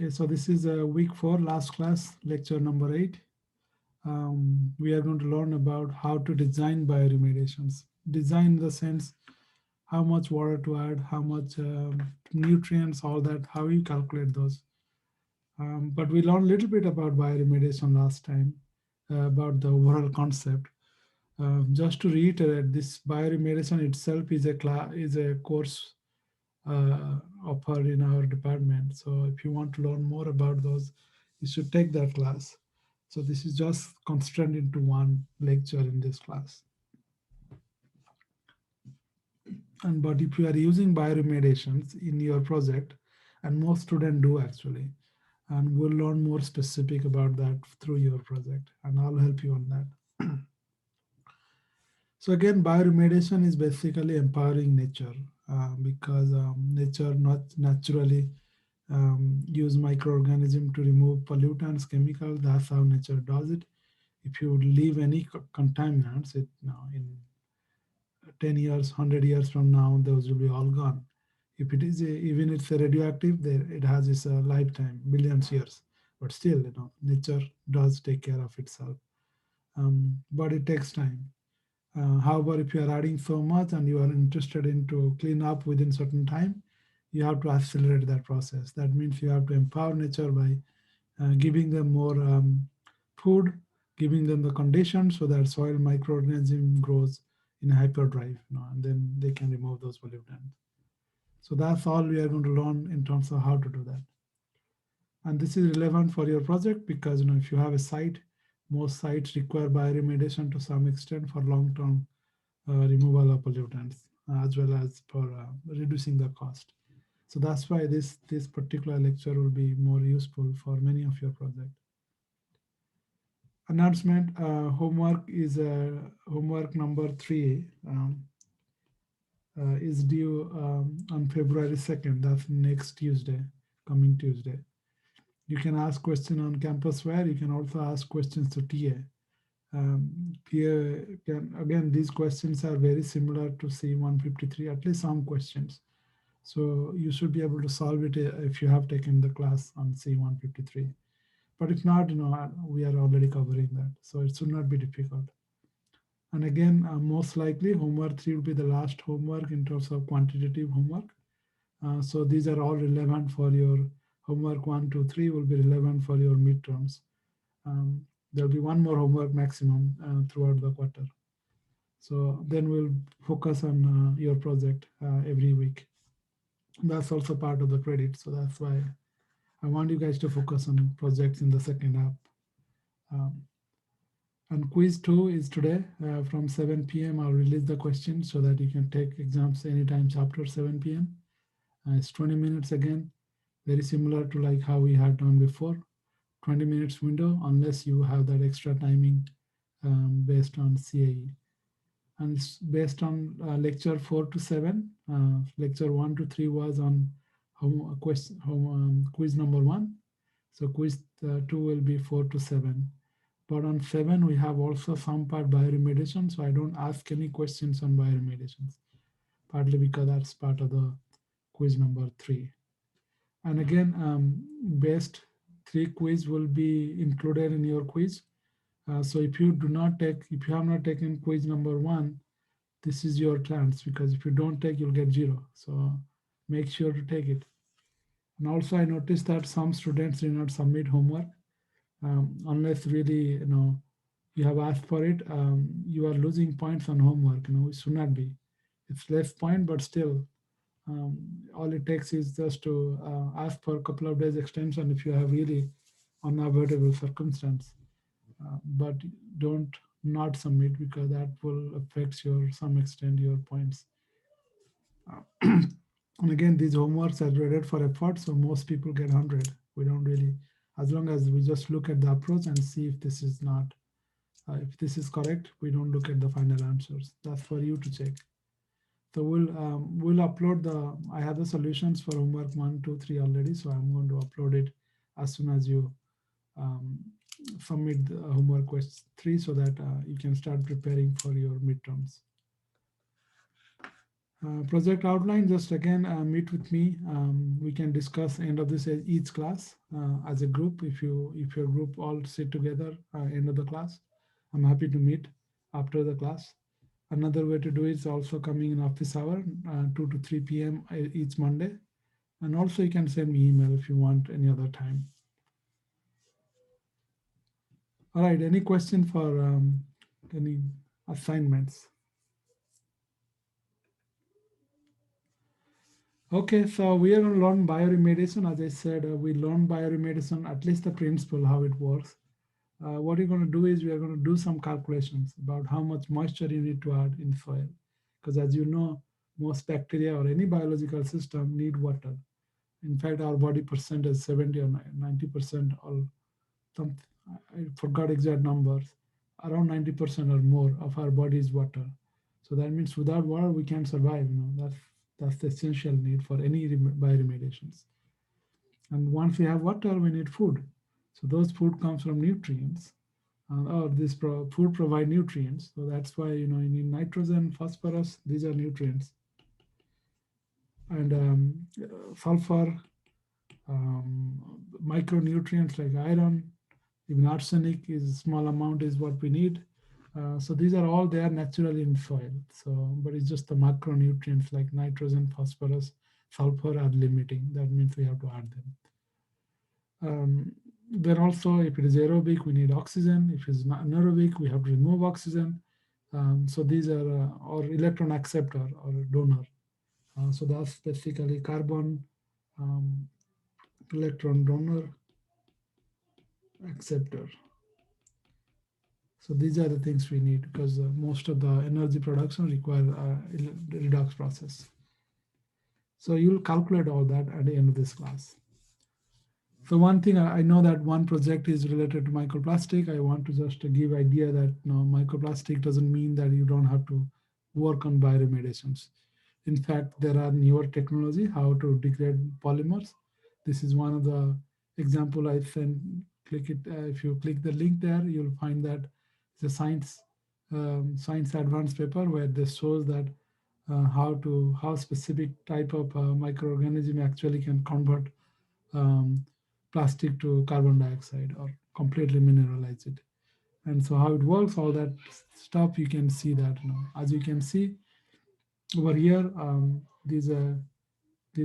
Okay, so this is week 4, last class, lecture number 8. We are going to learn about how to design bioremediations. Design in the sense how much water to add, how much nutrients, all that, how you calculate those. But we learned a little bit about bioremediation last time, about the overall concept. Just to reiterate, this bioremediation itself is a course offered in our department. So if you want to learn more about those, you should take that class. So this is just constrained into one lecture in this class. And but if you are using bioremediations in your project, and most students do actually, and we'll learn more specific about that through your project, and I'll help you on that. So again, bioremediation is basically empowering nature because nature not naturally use microorganisms to remove pollutants, chemicals. That's how nature does it. If you leave any contaminants, it now in 10 years, 100 years from now, those will be all gone. If it is even it's a radioactive, there it has its lifetime, billions years. But still, nature does take care of itself. But it takes time. However, if you are adding so much and you are interested in to clean up within certain time, you have to accelerate that process. That means you have to empower nature by giving them more food, giving them the conditions so that soil microorganism grows in hyperdrive, and then they can remove those pollutants. So that's all we are going to learn in terms of how to do that. And this is relevant for your project because if you have a site, most sites require bioremediation to some extent for long-term removal of pollutants as well as for reducing the cost. So that's why this particular lecture will be more useful for many of your projects. Announcement, homework is homework number 3 is due on February 2nd. That's next Tuesday, coming Tuesday. You can ask questions on CampusWare. You can also ask questions to TA. TA can, again, these questions are very similar to CEE163, at least some questions. So you should be able to solve it if you have taken the class on CEE153. But if not, we are already covering that. So it should not be difficult. And again, most likely homework 3 will be the last homework in terms of quantitative homework. So these are all relevant for your homework 1, 2, 3 will be relevant for your midterms. There'll be one more homework maximum throughout the quarter. So then we'll focus on your project every week. That's also part of the credit. So that's why I want you guys to focus on projects in the second half. And quiz 2 is today from 7 p.m. I'll release the questions so that you can take exams anytime after 7 p.m. It's 20 minutes again, very similar to like how we had done before. 20 minutes window unless you have that extra timing based on CAE. And it's based on lecture 4 to 7. Lecture 1 to 3 was on quiz number 1. So quiz 2 will be 4 to 7. But on 7, we have also some part bioremediation. So I don't ask any questions on bioremediations, partly because that's part of the quiz number 3. And again, best 3 quiz will be included in your quiz. So if you have not taken quiz number 1, this is your chance, because if you don't take, you'll get 0. So make sure to take it. And also I noticed that some students did not submit homework unless really, you have asked for it. You are losing points on homework, it should not be. It's less point, but still, all it takes is just to ask for a couple of days extension if you have really unavoidable circumstance. But don't not submit, because that will affect some extent your points. And again, these homeworks are graded for effort, so most people get 100. We don't really, as long as we just look at the approach and see if this is not, if this is correct, we don't look at the final answers. That's for you to check. So we'll upload I have the solutions for homework 1, 2, 3 already, so I'm going to upload it as soon as you submit the homework quest 3 so that you can start preparing for your midterms. Project outline, just again meet with me. We can discuss end of this each class as a group. If your group all sit together end of the class, I'm happy to meet after the class. Another way to do it is also coming in office hour 2 to 3 p.m. Each Monday. And also you can send me email if you want any other time. All right, any question for any assignments? Okay, so we are going to learn bioremediation. As I said, we learn bioremediation, at least the principle, how it works. What you're going to do is we are going to do some calculations about how much moisture you need to add in soil. Because as you know, most bacteria or any biological system need water. In fact, our body percent is 70 or 90% or some, I forgot exact numbers, around 90% or more of our body is water. So that means without water, we can't survive. That's the essential need for any bioremediations. And once we have water, we need food. So those food comes from nutrients, or this food provide nutrients. So that's why you need nitrogen, phosphorus. These are nutrients, and sulfur, micronutrients like iron, even arsenic is a small amount is what we need. So these are all there naturally in soil. So, but it's just the macronutrients like nitrogen, phosphorus, sulfur are limiting. That means we have to add them. Then also, if it is aerobic, we need oxygen. If it's not anaerobic, we have to remove oxygen. So these are or electron acceptor or donor. So that's basically carbon, um, electron donor, acceptor. So these are the things we need because most of the energy production require redox process. So you'll calculate all that at the end of this class. So one thing I know that one project is related to microplastic. I want to just give idea that microplastic doesn't mean that you don't have to work on bioremediations. In fact, there are newer technology how to degrade polymers. This is one of the example I sent. Click it. If you click the link there, you'll find that it's a science advanced paper where this shows that how specific type of microorganism actually can convert um, plastic to carbon dioxide or completely mineralize it. And so how it works, all that stuff, you can see that. As you can see over here, these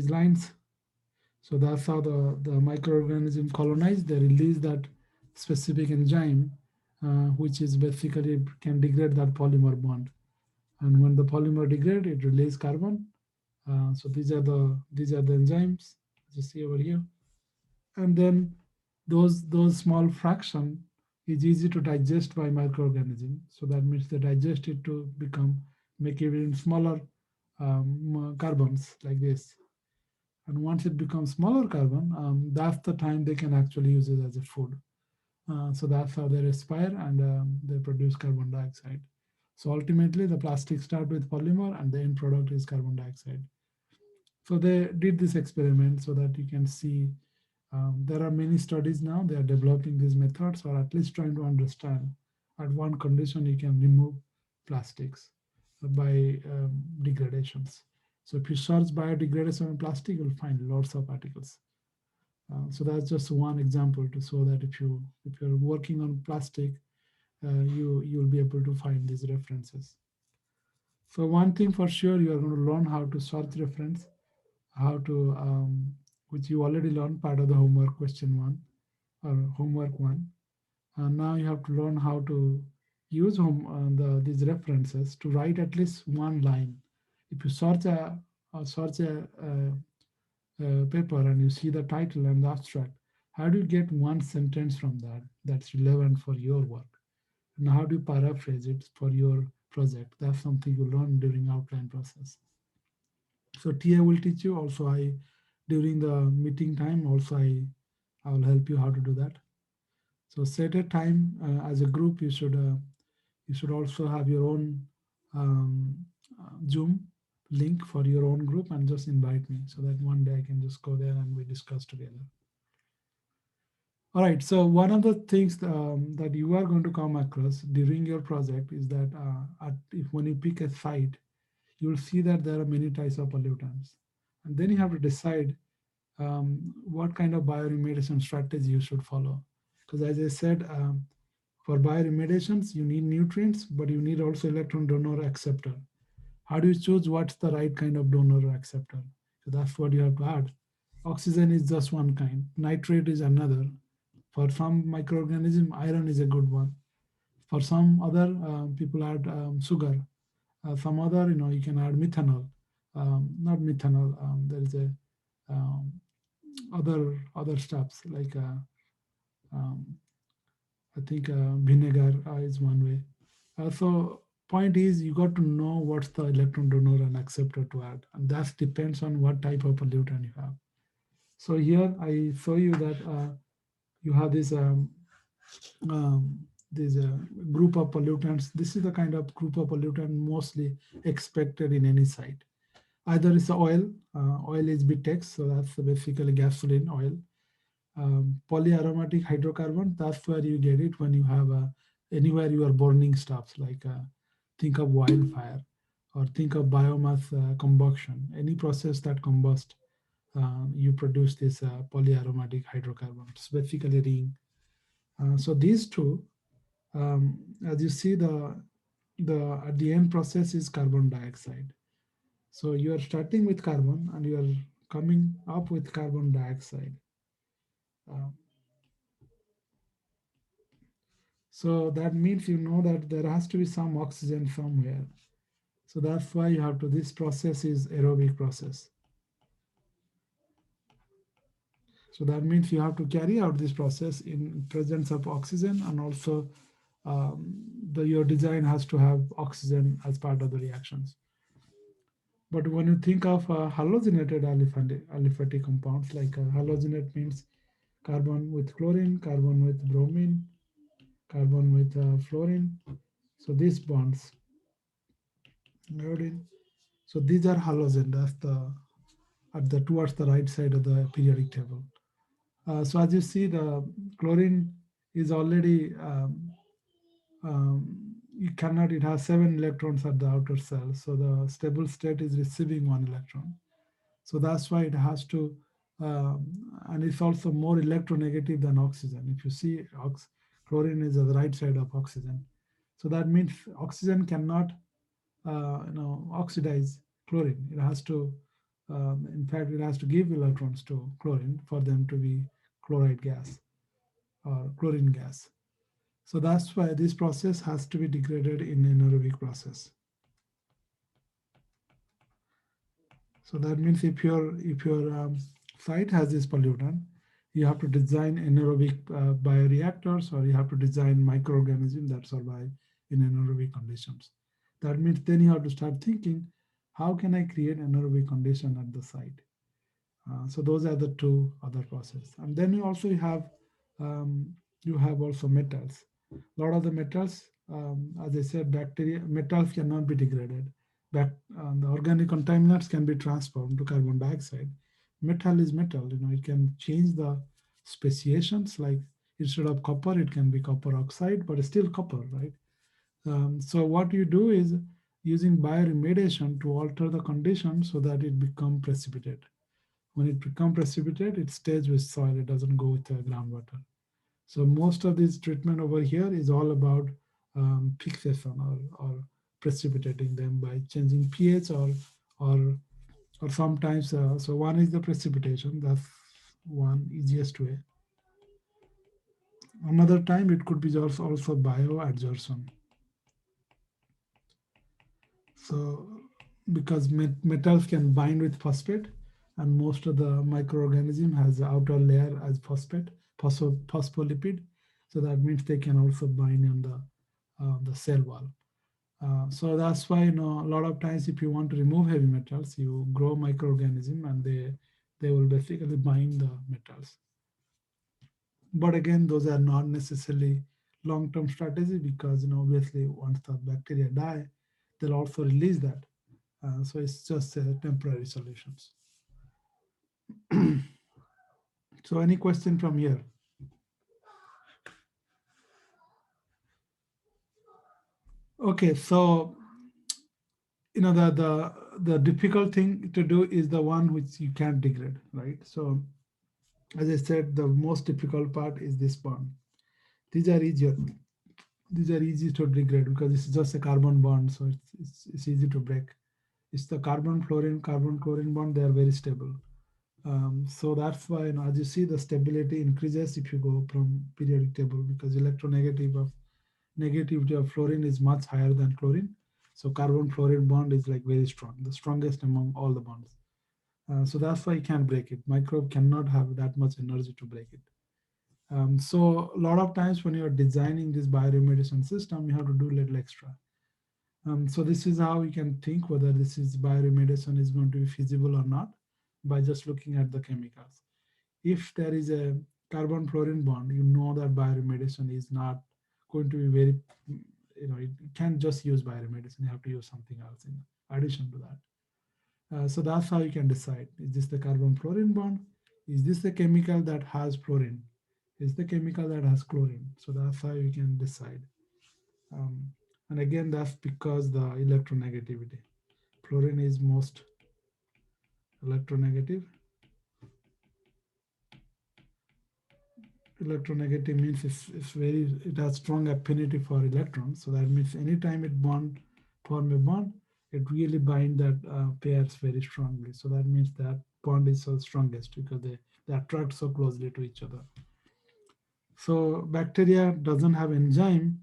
lines. So that's how the microorganism colonize. They release that specific enzyme, which is basically can degrade that polymer bond. And when the polymer degrade, it releases carbon. So these are the enzymes you see over here. And then those small fraction is easy to digest by microorganism. So that means they digest it to become make even smaller carbons like this. And once it becomes smaller carbon, that's the time they can actually use it as a food. So that's how they respire and they produce carbon dioxide. So ultimately, the plastic start with polymer and the end product is carbon dioxide. So they did this experiment so that you can see there are many studies now. They are developing these methods or at least trying to understand at one condition you can remove plastics by degradations. So if you search biodegradation in plastic, you'll find lots of articles. So that's just one example to show that if you're working on plastic, you'll be able to find these references. So one thing for sure, you are going to learn how to search reference, how to which you already learned part of the homework question one or homework one. And now you have to learn how to use these references to write at least one line. If you search a paper and you see the title and the abstract, how do you get one sentence from that that's relevant for your work? And how do you paraphrase it for your project? That's something you learn during outline process. So TA will teach you. Also, I during the meeting time, also I will help you how to do that. So set a time as a group. You should also have your own Zoom link for your own group and just invite me so that one day I can just go there and we discuss together. All right. So one of the things that you are going to come across during your project is that if when you pick a site, you'll see that there are many types of pollutants. And then you have to decide what kind of bioremediation strategy you should follow. Because as I said, for bioremediations, you need nutrients, but you need also electron donor acceptor. How do you choose what's the right kind of donor or acceptor? So that's what you have to add. Oxygen is just one kind, nitrate is another. For some microorganism, iron is a good one. For some other, people add sugar. Some other, you can add methanol. Not methanol. There is a um, other stuffs like um, I think vinegar is one way. So point is you got to know what's the electron donor and acceptor to add, and that depends on what type of pollutant you have. So here I show you that you have um, this group of pollutants. This is the kind of group of pollutant mostly expected in any site. Either it's oil. Oil is BTEX, so that's basically gasoline oil. Polyaromatic hydrocarbon, that's where you get it when you have anywhere you are burning stuff like think of wildfire or think of biomass combustion. Any process that combusts, you produce this polyaromatic hydrocarbon, specifically ring. So these two, as you see, the at the end process is carbon dioxide. So you are starting with carbon and you are coming up with carbon dioxide. Uh, So that means you know that there has to be some oxygen somewhere. So that's why you have to, this process is aerobic process. So that means you have to carry out this process in presence of oxygen, and also your design has to have oxygen as part of the reactions. But when you think of halogenated aliphatic compounds, like halogenate means carbon with chlorine, carbon with bromine, carbon with fluorine. So these bonds, iodine. So these are halogen. That's the at the towards the right side of the periodic table. So as you see, the chlorine is already you cannot. It has 7 electrons at the outer cell. So the stable state is receiving 1 electron. So that's why it has to, and it's also more electronegative than oxygen. If you see, chlorine is at the right side of oxygen. So that means oxygen cannot oxidize chlorine. It has to, in fact, it has to give electrons to chlorine for them to be chloride gas or chlorine gas. So that's why this process has to be degraded in anaerobic process. So that means if your site has this pollutant, you have to design anaerobic bioreactors, or you have to design microorganisms that survive in anaerobic conditions. That means then you have to start thinking, how can I create anaerobic condition at the site? So those are the two other processes. And then you have also metals. A lot of the metals, as I said, bacteria metals cannot be degraded. The organic contaminants can be transformed to carbon dioxide. Metal is metal. It can change the speciations. Like instead of copper, it can be copper oxide, but it's still copper, right? So what you do is using bioremediation to alter the condition so that it become precipitate. When it becomes precipitate, it stays with soil. It doesn't go with the groundwater. So most of this treatment over here is all about fixation or precipitating them by changing pH or or sometimes. So one is the precipitation. That's one easiest way. Another time it could be also bioadsorption. So because metals can bind with phosphate, and most of the microorganism has the outer layer as phosphate, phospholipid. So that means they can also bind on the cell wall. So that's why a lot of times if you want to remove heavy metals, you grow microorganism and they will basically bind the metals. But again, those are not necessarily long-term strategy, because obviously once the bacteria die, they'll also release that. So it's just temporary solutions. So any question from here? Okay, so The difficult thing to do is the one which you can't degrade, right? So as I said, the most difficult part is this bond. These are easier. These are easy to degrade because it's just a carbon bond, so it's easy to break. It's the carbon fluorine carbon chlorine bond. They are very stable. So that's why, as you see, the stability increases if you go from periodic table, because negativity of fluorine is much higher than chlorine. So carbon fluorine bond is like very strong, the strongest among all the bonds. So that's why you can't break it. Microbe cannot have that much energy to break it. So a lot of times when you're designing this bioremediation system, you have to do a little extra. So this is how you can think whether this is bioremediation is going to be feasible or not by just looking at the chemicals. If there is a carbon fluorine bond, you know that bioremediation is not going to be very, you can't just use bioremediation. You have to use something else in addition to that. So that's how you can decide: is this the carbon fluorine bond? Is this the chemical that has fluorine? Is the chemical that has chlorine? So that's how you can decide. Um, and again, that's because the electronegativity. Fluorine is most electronegative. Electronegative means it has strong affinity for electrons. So that means anytime it form a bond, it really bind that pairs very strongly. So that means that bond is so strongest because they attract so closely to each other. So bacteria doesn't have enzyme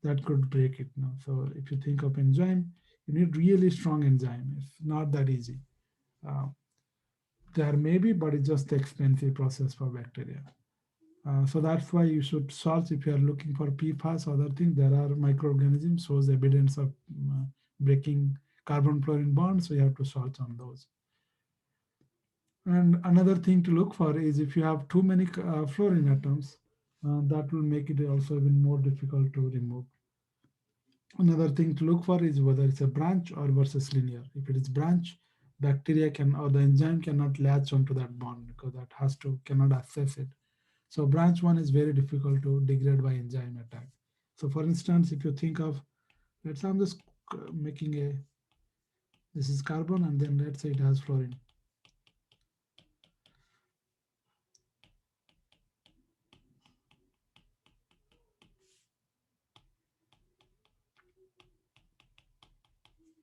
that could break it now. So if you think of enzyme, you need really strong enzyme. It's not that easy. Uh, there may be, but it's just expensive process for bacteria. So that's why you should search if you are looking for PFAS, other things. There are microorganisms shows evidence of breaking carbon fluorine bonds, so you have to search on those. And another thing to look for is if you have too many fluorine atoms, that will make it also even more difficult to remove. Another thing to look for is whether it's a branch or versus linear. If it is branch, bacteria can or the enzyme cannot latch onto that bond because that cannot access it. So branch one is very difficult to degrade by enzyme attack. So for instance, if you think of, let's say I'm just making this is carbon and then let's say it has fluorine.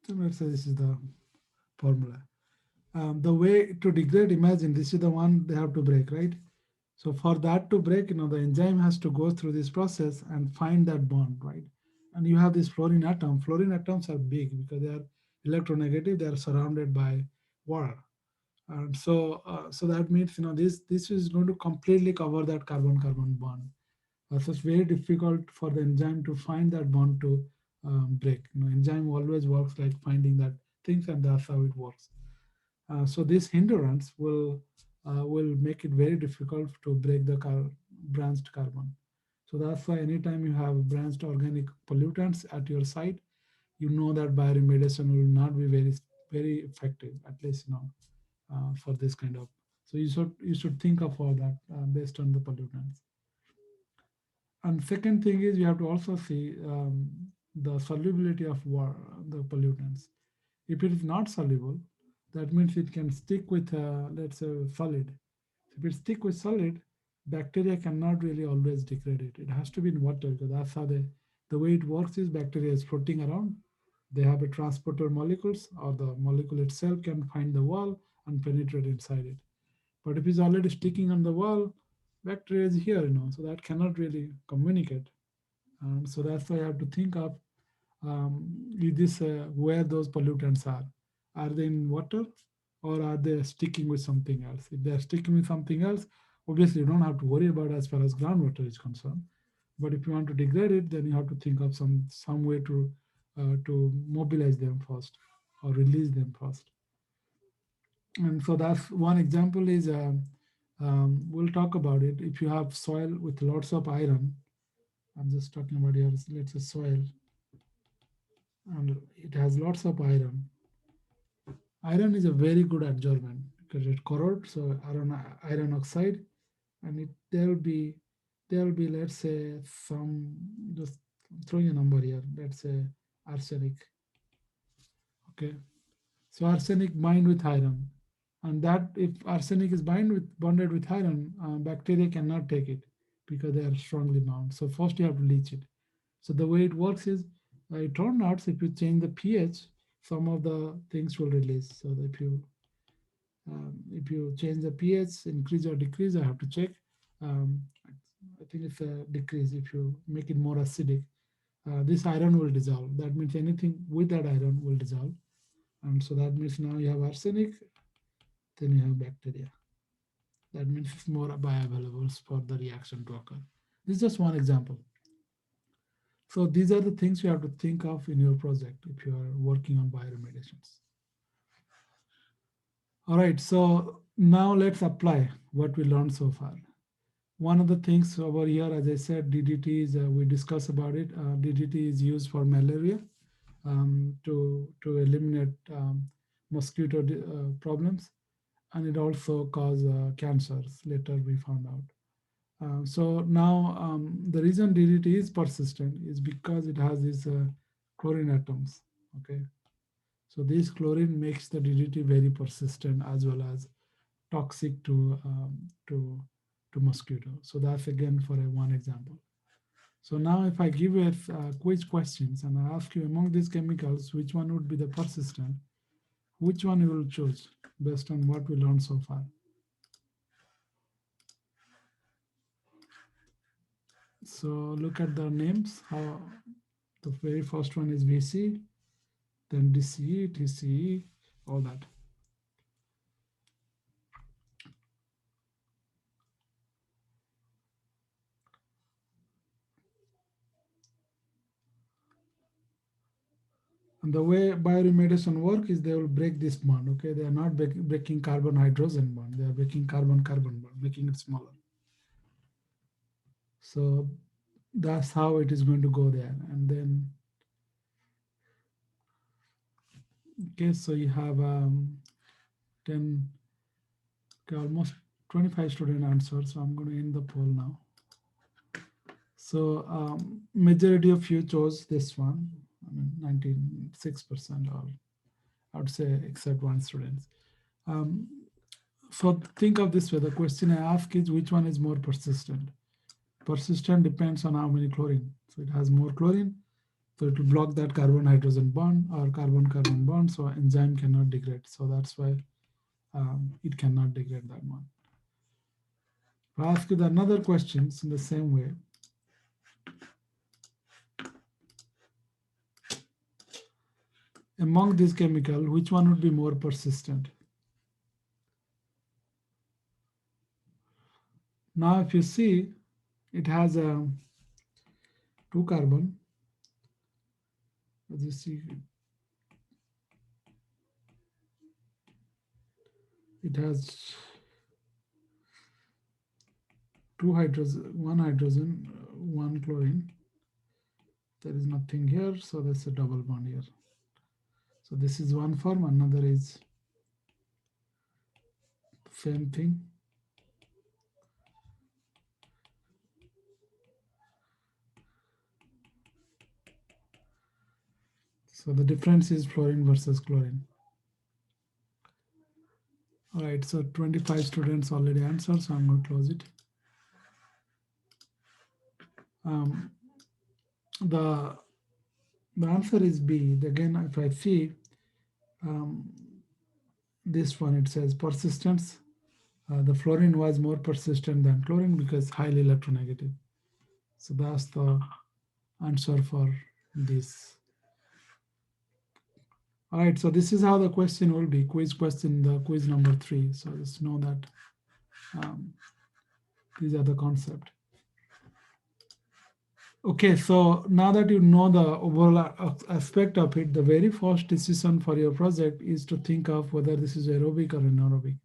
So let's say this is the formula. The way to degrade, imagine this is the one they have to break, right? So for that to break, the enzyme has to go through this process and find that bond, right? And you have this fluorine atom. Fluorine atoms are big because they are electronegative. They are surrounded by water. And so that means this is going to completely cover that carbon-carbon bond. So it's very difficult for the enzyme to find that bond to break. Enzyme always works like finding that things, and that's how it works. So this hindrance will make it very difficult to break the branched carbon. So that's why anytime you have branched organic pollutants at your site, you know that bioremediation will not be very effective, at least for this kind of. So you should think of all that based on the pollutants. And second thing is you have to also see the solubility of the pollutants. If it is not soluble, that means it can stick with, let's say, solid. If it stick with solid, bacteria cannot really always degrade it. It has to be in water because that's how the way it works is bacteria is floating around. They have a transporter molecules, or the molecule itself can find the wall and penetrate inside it. But if it's already sticking on the wall, bacteria is here, so that cannot really communicate. And so that's why I have to think of where those pollutants are. Are they in water or are they sticking with something else? If they're sticking with something else, obviously you don't have to worry about as far as groundwater is concerned. But if you want to degrade it, then you have to think of some way to mobilize them first or release them first. And so that's one example is we'll talk about it. If you have soil with lots of iron, I'm just talking about here, let's say soil, and it has lots of iron. Iron is a very good adsorbent because it corrodes. So iron oxide, and there'll be let's say just throwing a number here. Let's say arsenic. Okay, so arsenic bind with iron, and that if arsenic is bonded with iron, bacteria cannot take it because they are strongly bound. So first you have to leach it. So the way it works is, it turns out if you change the pH, some of the things will release. So if you change the pH, increase or decrease, I have to check. Um, I think it's a decrease. If you make it more acidic, this iron will dissolve. That means anything with that iron will dissolve. And so that means now you have arsenic, then you have bacteria. That means it's more bioavailable for the reaction to occur. This is just one example. So these are the things you have to think of in your project if you are working on bioremediations. All right, so now let's apply what we learned so far. One of the things over here, as I said, DDT is, we discussed about it. DDT is used for malaria, to eliminate mosquito problems, and it also causes cancers. Later we found out. So now the reason DDT is persistent is because it has these chlorine atoms. Okay, so this chlorine makes the DDT very persistent as well as toxic to mosquito. So that's again for one example. So now if I give you quiz questions and I ask you among these chemicals, which one would be the persistent, which one you will choose based on what we learned so far? So look at the names. How the very first one is VC, then DCE, TCE, all that. And the way bioremediation work is they will break this bond. Okay, they are not breaking carbon hydrogen bond. They are breaking carbon carbon bond, making it smaller. So that's how it is going to go there. And then, okay, so you have 10, okay, almost 25 student answers. So I'm going to end the poll now. So majority of you chose this one. I mean, 96%, or I would say except one student. So think of this way. The question I ask is which one is more persistent? Persistent depends on how many chlorine. So it has more chlorine, so it will block that carbon hydrogen bond or carbon carbon bond, so enzyme cannot degrade. So that's why it cannot degrade that one. I'll ask you the another questions in the same way. Among these chemicals, which one would be more persistent? Now, if you see, it has a 2 carbon. As you see, it has 2 hydrogen, 1 hydrogen, 1 chlorine. There is nothing here, so that's a double bond here. So this is one form, another is same thing. So the difference is fluorine versus chlorine. All right, so 25 students already answered, so I'm going to close it. The answer is B. Again, if I see this one, it says persistence. The fluorine was more persistent than chlorine because highly electronegative. So that's the answer for this. All right, so this is how the question will be. Quiz question, the quiz number 3. So just know that these are the concept. Okay, so now that you know the overall aspect of it, the very first decision for your project is to think of whether this is aerobic or anaerobic.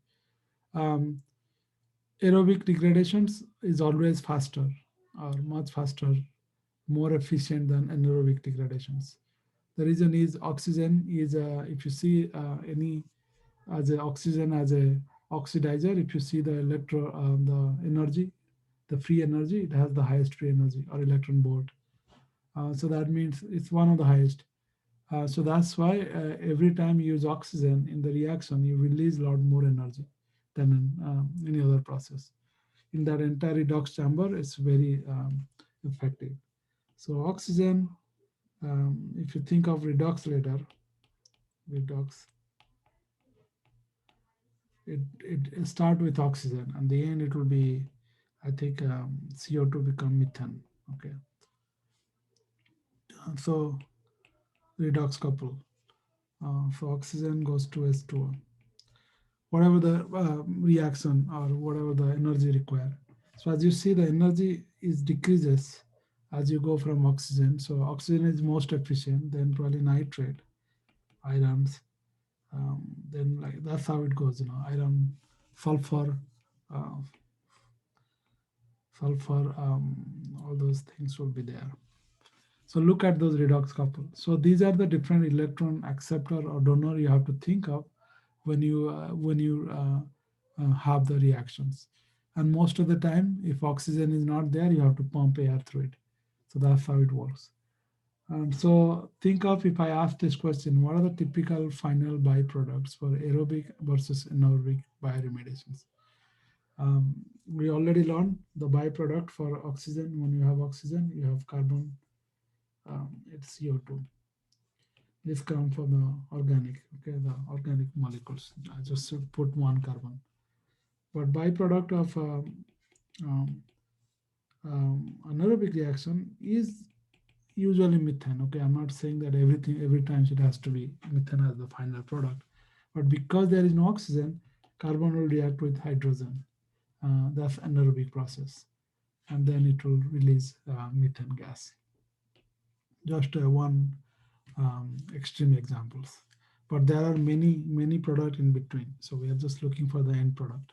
Aerobic degradations is always faster or much faster, more efficient than anaerobic degradations. The reason is oxygen is, if you see any as a oxygen as a oxidizer, if you see the the energy, the free energy, it has the highest free energy or electron volt. So that means it's one of the highest. So that's why every time you use oxygen in the reaction, you release a lot more energy than in any other process. In that entire redox chamber, it's very effective. So oxygen, if you think of redox later, redox, it start with oxygen, and the end it will be, I think, CO2 become methane. Okay, so redox couple. So oxygen goes to H2O, whatever the reaction or whatever the energy required. So as you see, the energy is decreases as you go from oxygen. So oxygen is most efficient, then probably nitrate, irons, then like that's how it goes. Iron, sulfur, uh, all those things will be there. So look at those redox couple. So these are the different electron acceptor or donor you have to think of when you have the reactions. And most of the time, if oxygen is not there, you have to pump air through it. So that's how it works. And so think of, if I ask this question, what are the typical final byproducts for aerobic versus anaerobic bioremediations? We already learned the byproduct for oxygen. When you have oxygen, you have carbon, it's CO2. This comes from the organic, okay, the organic molecules. I just put one carbon. But byproduct of um, anaerobic reaction is usually methane. Okay, I'm not saying that every time it has to be methane as the final product, but because there is no oxygen, carbon will react with hydrogen. That's anaerobic process, and then it will release methane gas. Just one extreme examples, but there are many products in between. So we are just looking for the end product.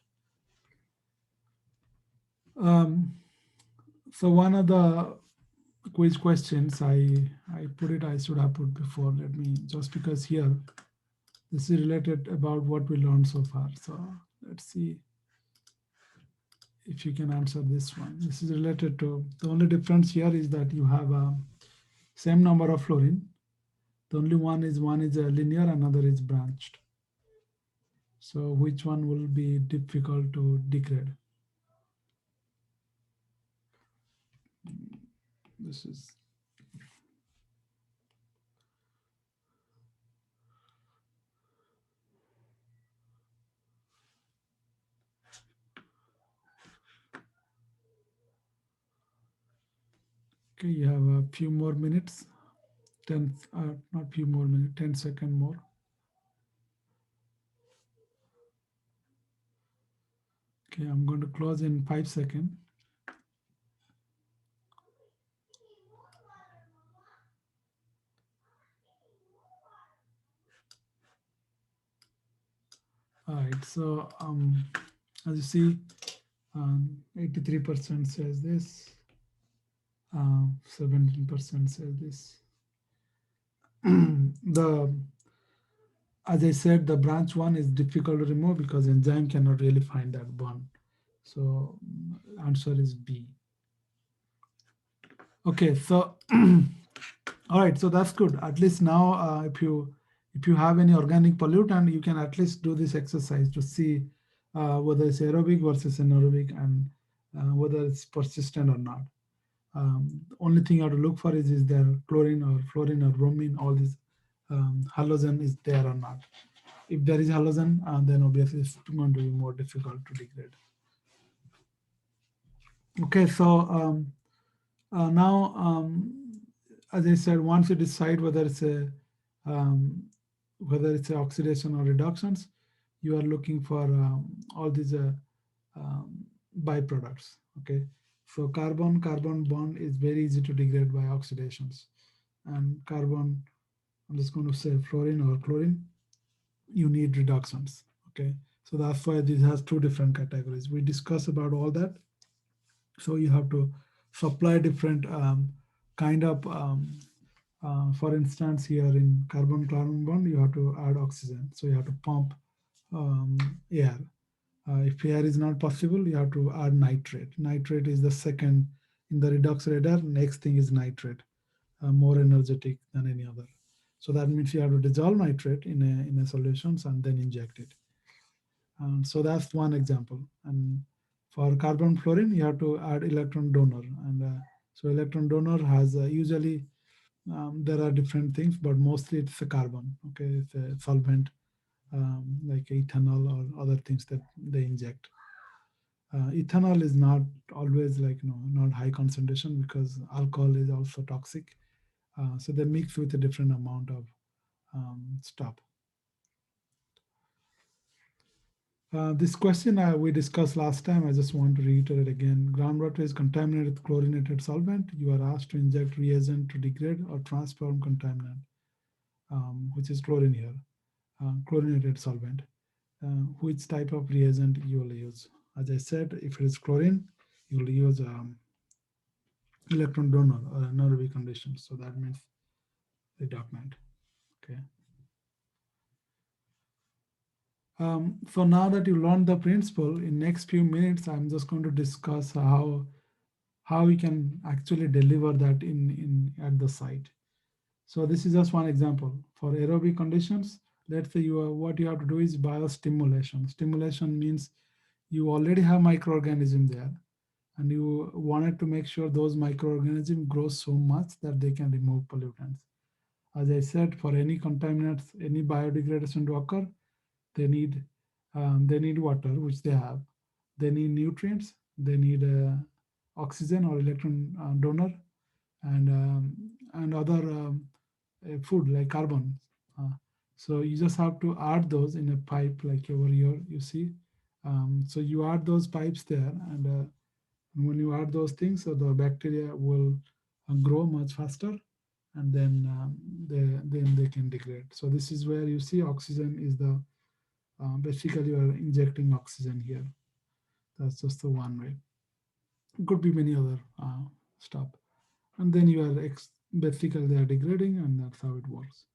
Um, so one of the quiz questions I put it, I should have put before. Let me, just because here this is related about what we learned so far. So let's see if you can answer this one. This is related to, the only difference here is that you have a same number of fluorine. The only one is a linear, another is branched. So which one will be difficult to degrade? This is, okay, you have a few more minutes, 10, not few more minutes, 10 seconds more. Okay, I'm going to close in 5 seconds. All right, so as you see, 83% says this, 17% says this. The, as I said, the branch one is difficult to remove because enzyme cannot really find that bond. So answer is B. Okay, so all right, so that's good. At least now, if you have any organic pollutant, you can at least do this exercise to see whether it's aerobic versus anaerobic, and whether it's persistent or not. Only thing you have to look for is there chlorine or fluorine or bromine, all this halogen is there or not. If there is halogen, then obviously it's going to be more difficult to degrade. Okay, so now, as I said, once you decide whether it's a oxidation or reductions, you are looking for all these um, byproducts. Okay, so carbon bond is very easy to degrade by oxidations, and carbon, I'm just going to say fluorine or chlorine, you need reductions. Okay, so that's why this has two different categories. We discuss about all that. So you have to supply different kind of for instance, here in carbon bond, you have to add oxygen. So you have to pump air. If air is not possible, you have to add nitrate. Nitrate is the second in the redox radar. Next thing is nitrate, more energetic than any other. So that means you have to dissolve nitrate in a solutions and then inject it. And so that's one example. And for carbon fluorine, you have to add electron donor. And so electron donor has usually there are different things, but mostly it's a carbon. Okay, it's a solvent like ethanol or other things that they inject. Ethanol is not always like not high concentration because alcohol is also toxic. So they mix with a different amount of stuff. This question we discussed last time, I just want to reiterate again. Groundwater is contaminated with chlorinated solvent. You are asked to inject reagent to degrade or transform contaminant, which is chlorine here, chlorinated solvent. Which type of reagent you will use? As I said, if it is chlorine, you will use electron donor or anaerobic conditions. So that means redocument. Okay. So now that you learned the principle, in next few minutes, I'm just going to discuss how we can actually deliver that in at the site. So this is just one example. For aerobic conditions, let's say what you have to do is biostimulation. Stimulation means you already have microorganism there, and you wanted to make sure those microorganisms grow so much that they can remove pollutants. As I said, for any contaminants, any biodegradation to occur, they need they need water, which they have. They need nutrients. They need oxygen or electron donor, and other food like carbon. Uh, so you just have to add those in a pipe like over here. You see. So you add those pipes there, and when you add those things, so the bacteria will grow much faster, and then they can degrade. So this is where you see oxygen is the basically you are injecting oxygen here. That's just the one way. It could be many other stuff. And then you are basically they are degrading, and that's how it works.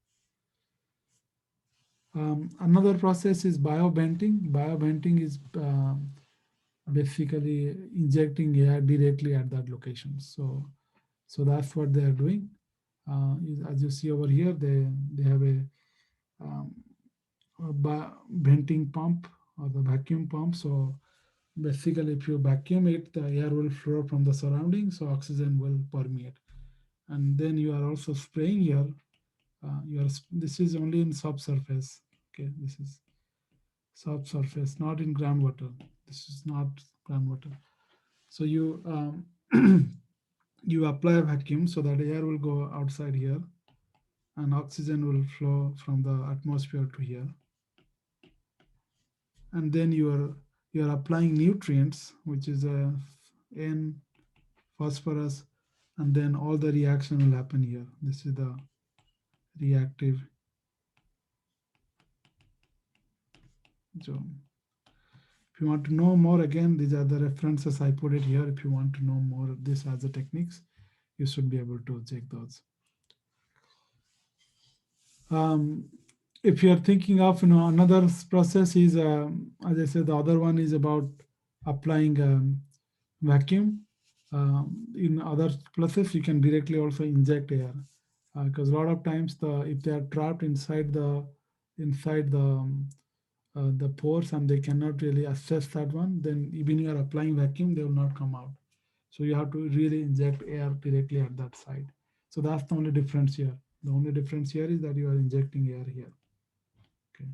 Another process is bioventing. Bioventing is basically injecting air directly at that location. So that's what they are doing. As you see over here, they have um, a venting pump or the vacuum pump. So basically, if you vacuum it, the air will flow from the surroundings, so oxygen will permeate. And then you are also spraying here. This is only in subsurface. Okay, this is subsurface, not in groundwater. This is not groundwater. So you apply a vacuum so that air will go outside here, and oxygen will flow from the atmosphere to here. And then you are applying nutrients, which is a N phosphorus, and then all the reaction will happen here. This is the reactive zone. If you want to know more, again, these are the references I put it here. If you want to know more of this as the techniques, you should be able to check those. Um, if you are thinking of another process is as I said, the other one is about applying vacuum. In other places, you can directly also inject air because a lot of times if they are trapped inside the pores and they cannot really assess that one, then even you are applying vacuum, they will not come out. So you have to really inject air directly at that site. So that's the only difference here. The only difference here is that you are injecting air here. Okay.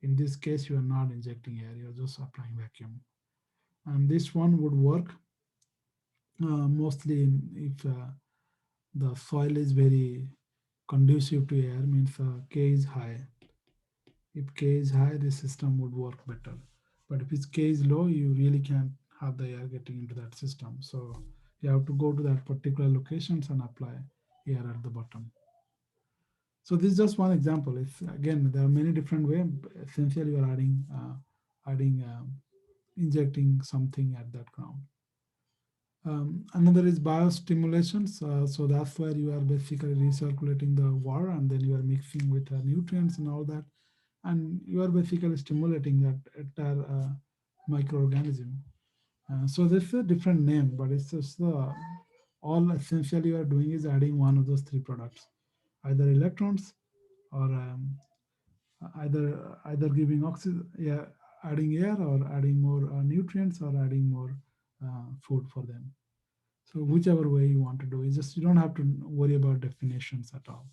In this case, you are not injecting air, you are just applying vacuum. And this one would work mostly if the soil is very conducive to air, means K is high. If K is high, the system would work better. But if its K is low, you really can't have the air getting into that system. So you have to go to that particular locations and apply air at the bottom. So this is just one example. If again, there are many different ways. Essentially, you are adding injecting something at that ground. Another is biostimulation. So that's where you are basically recirculating the water, and then you are mixing with nutrients and all that, and you are basically stimulating that entire microorganism. So this is a different name, but it's just all essentially you are doing is adding one of those three products, either electrons or either giving oxygen, yeah, adding air, or adding more nutrients, or adding more food for them. So whichever way you want to do, it's just you don't have to worry about definitions at all.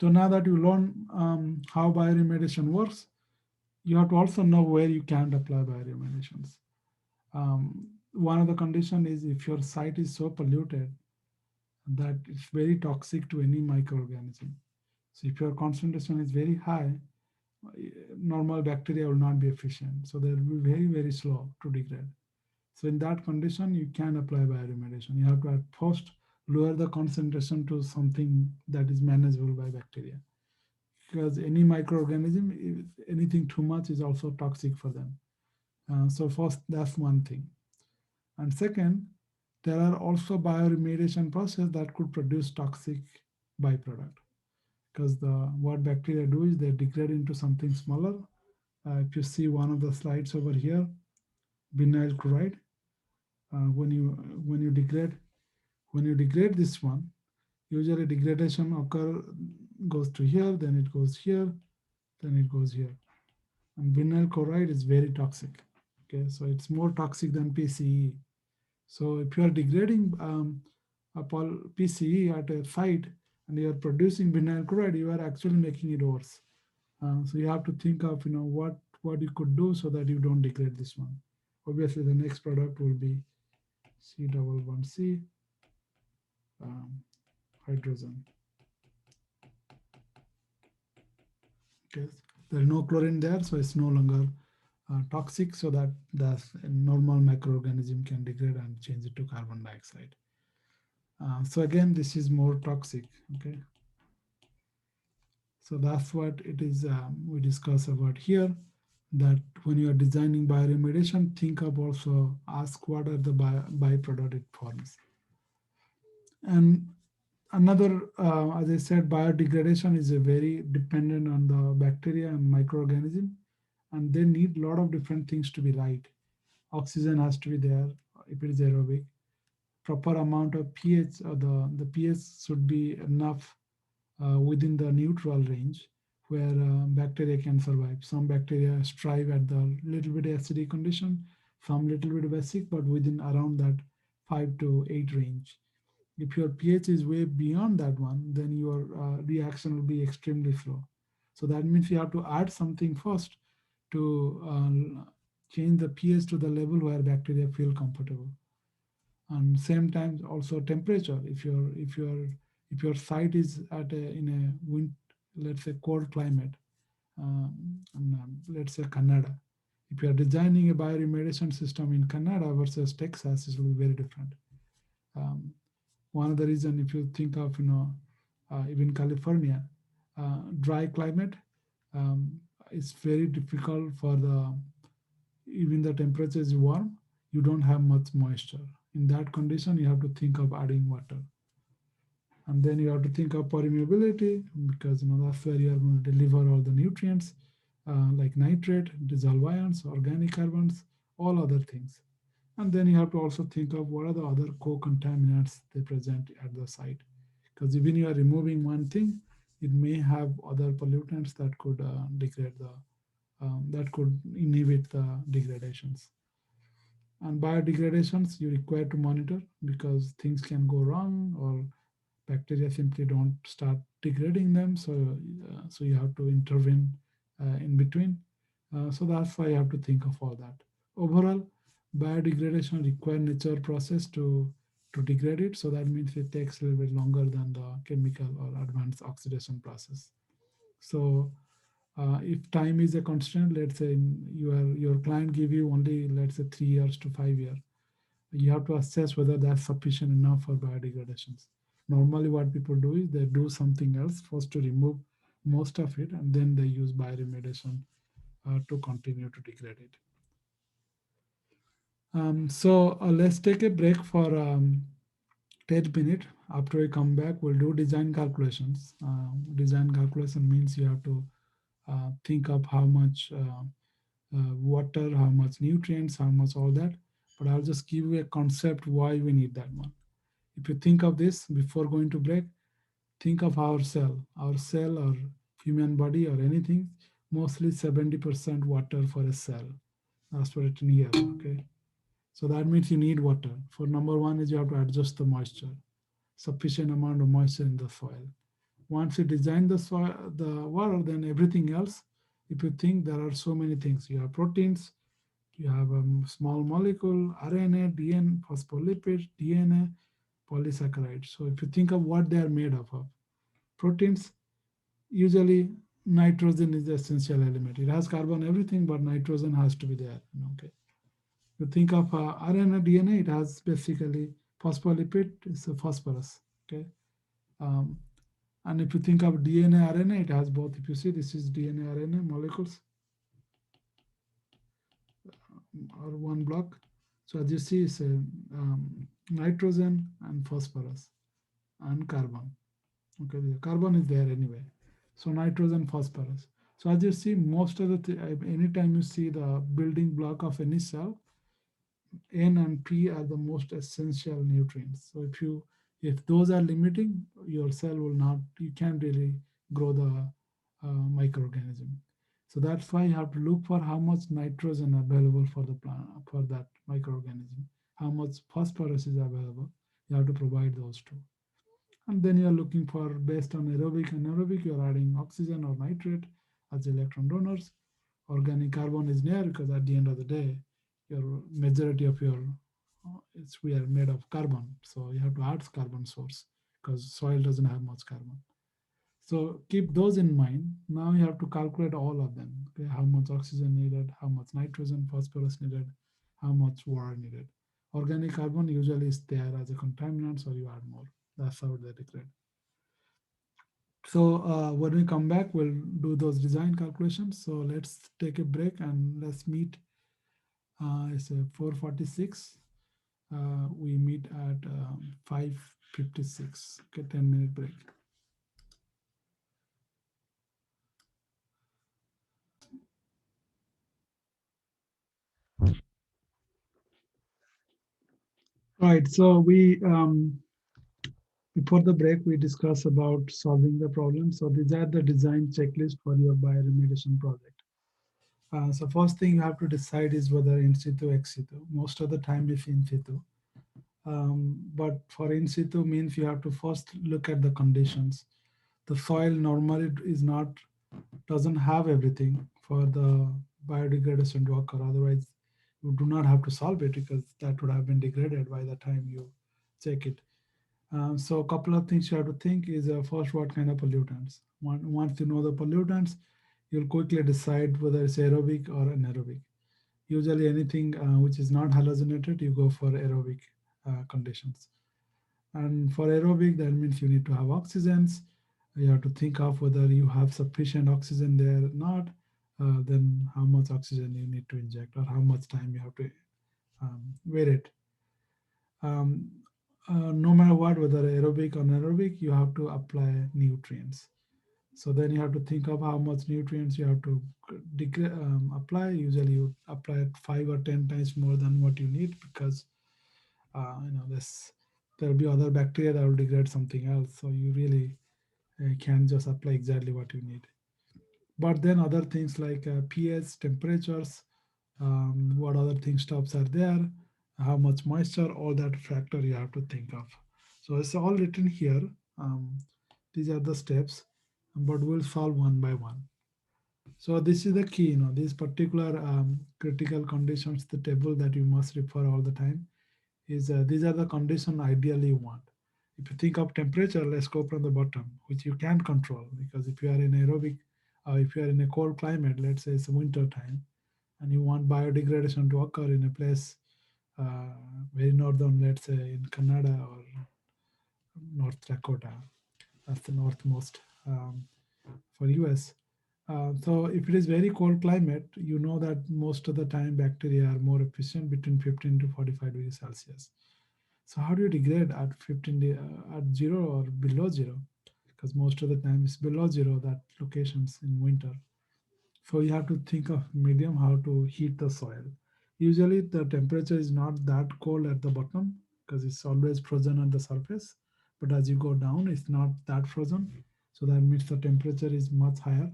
So now that you learn how bioremediation works, you have to also know where you can't apply bioremediations. One of the condition is if your site is so polluted that it's very toxic to any microorganism. So if your concentration is very high, normal bacteria will not be efficient. So they will be very, very slow to degrade. So in that condition, you can apply bioremediation. You have to at first lower the concentration to something that is manageable by bacteria. Because any microorganism, if anything too much is also toxic for them. So first, that's one thing. And second, there are also bioremediation process that could produce toxic byproduct. Because the what bacteria do is they degrade into something smaller. If you see one of the slides over here, vinyl chloride, when you degrade this one, usually degradation occur goes to here, then it goes here, then it goes here. And vinyl chloride is very toxic. Okay, so it's more toxic than PCE. So if you are degrading a PCE at a site and you are producing vinyl chloride, you are actually making it worse. So you have to think of what you could do so that you don't degrade this one. Obviously, the next product will be C11C um, hydrogen. Okay, there is no chlorine there, so it's no longer toxic, so that the normal microorganism can degrade and change it to carbon dioxide. So again, this is more toxic. Okay, so that's what it is we discuss about here. That when you are designing bioremediation, think of also ask what are the byproduct it forms. And another, as I said, biodegradation is a very dependent on the bacteria and microorganism, and they need a lot of different things to be right. Oxygen has to be there if it is aerobic. Proper amount of pH, or the pH should be enough within the neutral range where bacteria can survive. Some bacteria strive at the little bit acidic condition, some little bit basic, but within around that 5 to 8 range. If your pH is way beyond that one, then your reaction will be extremely slow. So that means you have to add something first to change the pH to the level where bacteria feel comfortable. And same time also temperature. If your site is in a wind, let's say cold climate, let's say Canada. If you are designing a bioremediation system in Canada versus Texas, it will be very different. Um, One of the reason, if you think of even California, dry climate, it's very difficult for the even the temperature is warm, you don't have much moisture. In that condition, you have to think of adding water. And then you have to think of permeability, because that's where you are going to deliver all the nutrients like nitrate, dissolved ions, organic carbons, all other things. And then you have to also think of what are the other co-contaminants they present at the site. Because even you are removing one thing, it may have other pollutants that could degrade that could inhibit the degradations. And biodegradations you require to monitor, because things can go wrong, or bacteria simply don't start degrading them. So you have to intervene in between. So that's why you have to think of all that. Overall, biodegradation require nature process to degrade it. So that means it takes a little bit longer than the chemical or advanced oxidation process. So if time is a constant, let's say your client give you only, let's say, 3 years to 5 years, you have to assess whether that's sufficient enough for biodegradations. Normally, what people do is they do something else first to remove most of it, and then they use bioremediation to continue to degrade it. So let's take a break for 10 minutes. After we come back, we'll do design calculations. Design calculation means you have to think of how much water, how much nutrients, how much all that. But I'll just give you a concept why we need that one. If you think of this before going to break, Think of our cell or human body or anything, mostly 70% water for a cell. That's what written here. Okay. So that means you need water. For number one is you have to adjust the moisture, sufficient amount of moisture in the soil. Once you design the soil, the water, then everything else, if you think there are so many things, you have proteins, you have a small molecule, RNA, DNA, phospholipids, DNA, polysaccharides. So if you think of what they are made of proteins, usually nitrogen is the essential element. It has carbon, everything, but nitrogen has to be there. Okay. You think of RNA, DNA, it has basically phospholipid, it's a phosphorus. Okay. Um, and if you think of DNA, RNA, it has both. If you see, this is DNA, RNA molecules or one block. So as you see, it's a nitrogen and phosphorus and carbon. Okay, the carbon is there anyway. So nitrogen, phosphorus. So as you see, most of the anytime you see the building block of any cell, N and P are the most essential nutrients. So if those are limiting, your cell will not. You can't really grow the microorganism. So that's why you have to look for how much nitrogen available for the plant for that microorganism. How much phosphorus is available. You have to provide those two. And then you are looking for based on aerobic and anaerobic. You are adding oxygen or nitrate as electron donors. Organic carbon is there because at the end of the day, your majority of your it's we are made of carbon, so you have to add carbon source because soil doesn't have much carbon. So keep those in mind. Now you have to calculate all of them. Okay, how much oxygen needed, how much nitrogen, phosphorus needed, how much water needed. Organic carbon usually is there as a contaminant, so you add more. That's how they degrade. So when we come back, we'll do those design calculations. So let's take a break and let's meet. It's a 4:46. We meet at 5:56. Okay, 10-minute break. Right. So we before the break we discussed about solving the problem. So these are the design checklist for your bioremediation project. So first thing you have to decide is whether in situ, ex situ. Most of the time it's in situ. But for in situ means you have to first look at the conditions. The soil normally is not doesn't have everything for the biodegradation to occur. Otherwise, you do not have to solve it because that would have been degraded by the time you check it. So a couple of things you have to think is first what kind of pollutants. Once you know the pollutants, you'll quickly decide whether it's aerobic or anaerobic. Usually anything which is not halogenated, you go for aerobic conditions. And for aerobic, that means you need to have oxygens. You have to think of whether you have sufficient oxygen there or not. Then how much oxygen you need to inject or how much time you have to wait it. Um, no matter what, whether aerobic or anaerobic, you have to apply nutrients. So then you have to think of how much nutrients you have to apply. Usually you apply it 5 or 10 times more than what you need because this there will be other bacteria that will degrade something else. So you really can't just apply exactly what you need. But then other things like pH, temperatures, what other things stops are there, how much moisture, all that factor you have to think of. So it's all written here. Um, these are the steps, but we'll solve one by one. So this is the key, these particular critical conditions, the table that you must refer all the time is these are the conditions ideally you want. If you think of temperature, let's go from the bottom, which you can't control because if you are in aerobic, if you are in a cold climate, let's say it's winter time, and you want biodegradation to occur in a place uh, very northern, let's say in Canada or North Dakota, that's the northmost for US. So if it is very cold climate, you know that most of the time bacteria are more efficient between 15 to 45 degrees Celsius. So how do you degrade at 15 at zero or below zero? Because most of the time it's below zero that locations in winter. So you have to think of medium how to heat the soil. Usually the temperature is not that cold at the bottom because it's always frozen on the surface. But as you go down, it's not that frozen. So that means the temperature is much higher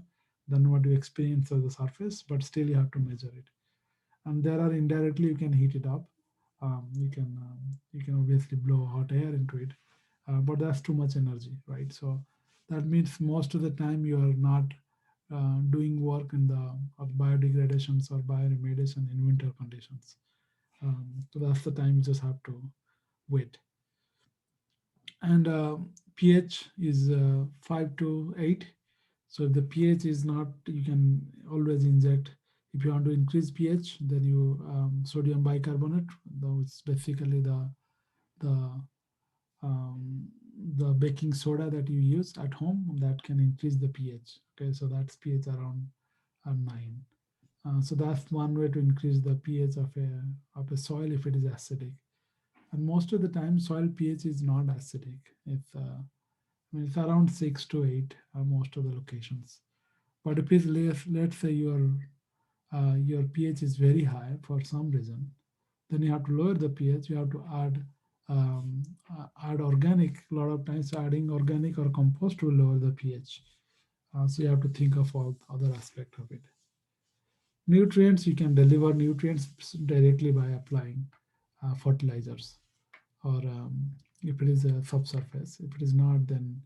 than what you experience at the surface, but still you have to measure it. And there are indirectly you can heat it up. You can obviously blow hot air into it, but that's too much energy, right? So that means most of the time you are not doing work in the biodegradations or bioremediation in winter conditions. So that's the time you just have to wait. And pH is 5 to 8. So if the pH is not, you can always inject. If you want to increase pH, then you sodium bicarbonate, though it's basically the um, the baking soda that you use at home that can increase the pH. Okay, so that's pH around 9. So that's one way to increase the pH of a soil if it is acidic. And most of the time, soil pH is not acidic. It's around 6 to 8 most of the locations. But if it's let's say your pH is very high for some reason, then you have to lower the pH. You have to add organic. A lot of times, adding organic or compost will lower the pH. So you have to think of all other aspect of it. Nutrients, you can deliver nutrients directly by applying fertilizers, or if it is a subsurface. If it is not, then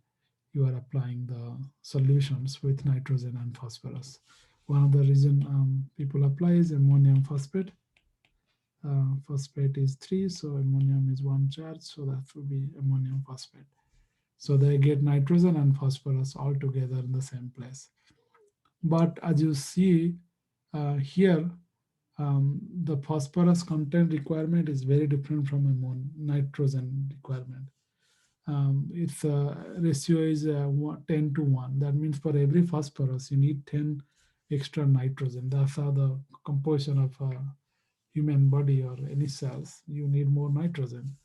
you are applying the solutions with nitrogen and phosphorus. One of the reason people apply is ammonium phosphate. Phosphate is 3, so ammonium is 1 charge, so that will be ammonium phosphate. So they get nitrogen and phosphorus all together in the same place. But as you see here, the phosphorus content requirement is very different from nitrogen requirement. Its ratio is 10 to 1. That means for every phosphorus, you need 10 extra nitrogen. That's how the composition of a human body or any cells, you need more nitrogen.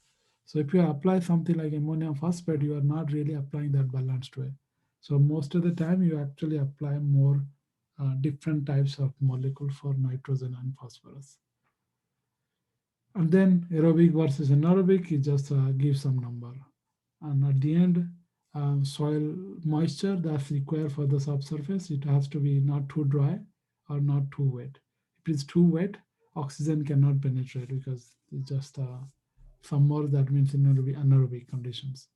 So if you apply something like ammonium phosphate, you are not really applying that balanced way. So most of the time, you actually apply more different types of molecule for nitrogen and phosphorus. And then aerobic versus anaerobic, you just give some number. And at the end, soil moisture that's required for the subsurface, it has to be not too dry or not too wet. If it's too wet, oxygen cannot penetrate because it's just summer, that means it will be anaerobic conditions.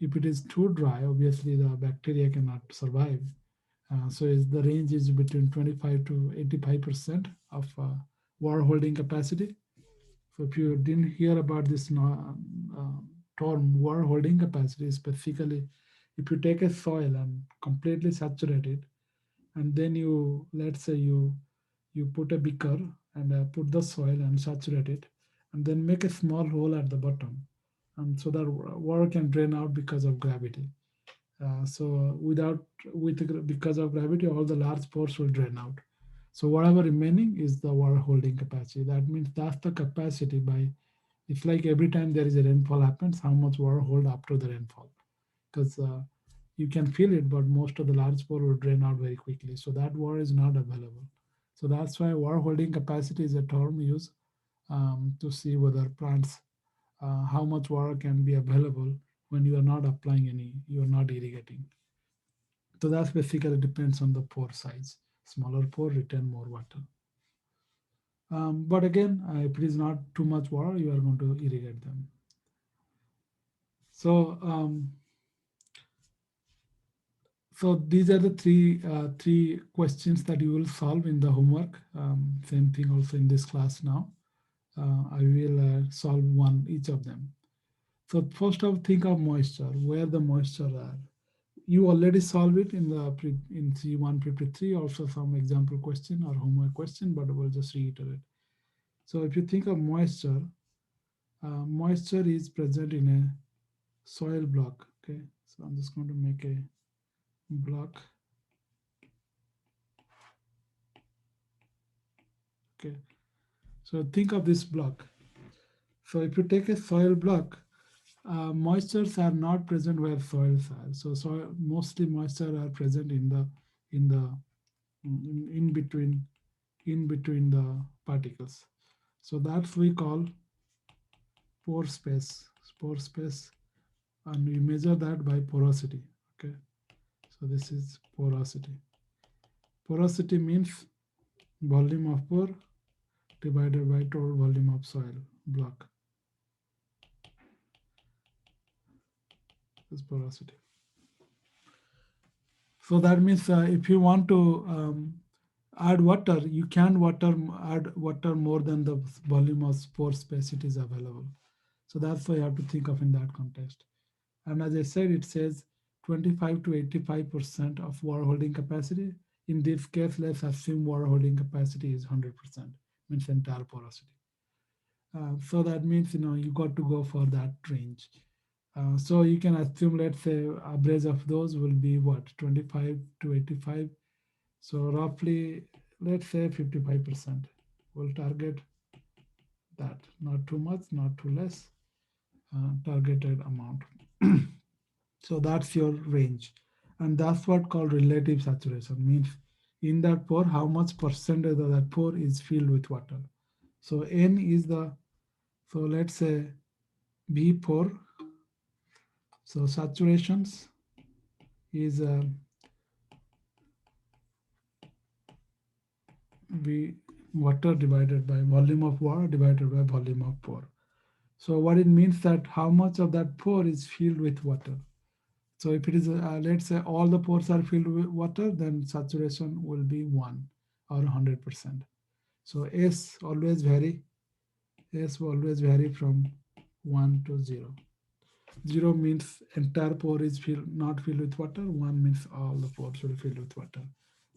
If it is too dry, obviously the bacteria cannot survive. So the range is between 25 to 85% of water holding capacity. So if you didn't hear about this term water holding capacity, specifically if you take a soil and completely saturate it, and then you, let's say you put a beaker and put the soil and saturate it, and then make a small hole at the bottom, and so that water can drain out because of gravity. So because of gravity, all the large pores will drain out. So whatever remaining is the water holding capacity. That means that's the capacity by, it's like every time there is a rainfall happens, how much water hold after the rainfall. Because you can feel it, but most of the large pore will drain out very quickly. So that water is not available. So that's why water holding capacity is a term used to see whether plants, how much water can be available when you are not applying any, you are not irrigating. So that's basically depends on the pore size. Smaller pore retain more water. But again, if it is not too much water, you are going to irrigate them. So, so these are the three questions that you will solve in the homework. Same thing also in this class now. I will solve one each of them. So first of think of moisture, where the moisture are. You already solved it in the in CEE163, also some example question or homework question, but we'll just reiterate. So if you think of moisture, moisture is present in a soil block. Okay, so I'm just going to make a block. Okay, so think of this block. So if you take a soil block, moistures are not present where soils are. So mostly moisture are present in the in between the particles. So that's we call pore space. Pore space and we measure that by porosity. Okay, so this is porosity. Porosity means volume of pore divided by total volume of soil block. Is porosity. So that means if you want to add water, you can add water more than the volume of pore space it is available. So that's why you have to think of in that context. And as I said, it says 25 to 85% of water holding capacity. In this case, let's assume water holding capacity is 100%, means entire porosity. So that means you got to go for that range. So you can assume, let's say, average of those will be what, 25 to 85. So roughly, let's say 55%. We'll target that, not too much, not too less, targeted amount. So that's your range, and that's what called relative saturation. Means in that pore, how much percentage of that pore is filled with water. So N is the, so let's say V pore. So saturations is V water divided by volume of water divided by volume of pore. So what it means that how much of that pore is filled with water. So if it is, let's say all the pores are filled with water, then saturation will be 1 or 100%. So S always vary. S will always vary from 1 to 0. 0 means entire pore is not filled with water. 1 means all the pores will fill with water.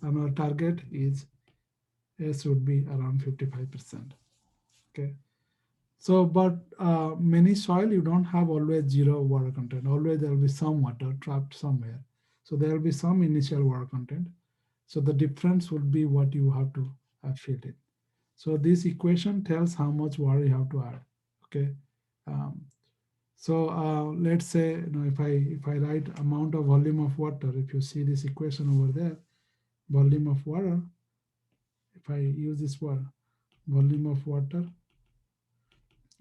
And our target is S would be around 55%. Okay. So, but many soil, you don't have always zero water content. Always there will be some water trapped somewhere. So there will be some initial water content. So the difference would be what you have to fill in. So this equation tells how much water you have to add. Okay. Um, so let's say if I write amount of volume of water, if you see this equation over there, volume of water. If I use this word, volume of water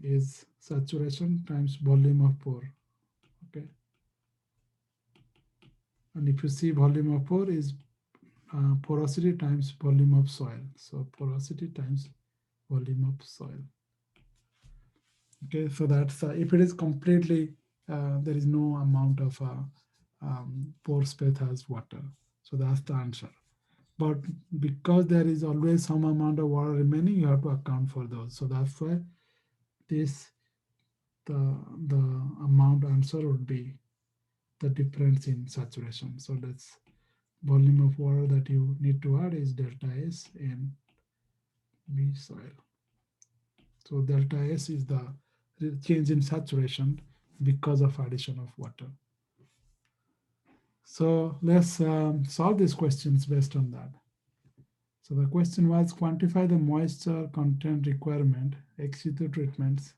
is saturation times volume of pore. Okay, and if you see volume of pore is porosity times volume of soil. So porosity times volume of soil. Okay, so that's if it is completely there is no amount of pore space has water. So that's the answer. But because there is always some amount of water remaining, you have to account for those. So that's why this the amount answer would be the difference in saturation. So that's volume of water that you need to add is delta S in B soil. So delta S is the change in saturation because of addition of water. So let's solve these questions based on that. So the question was quantify the moisture content requirement ex situ treatments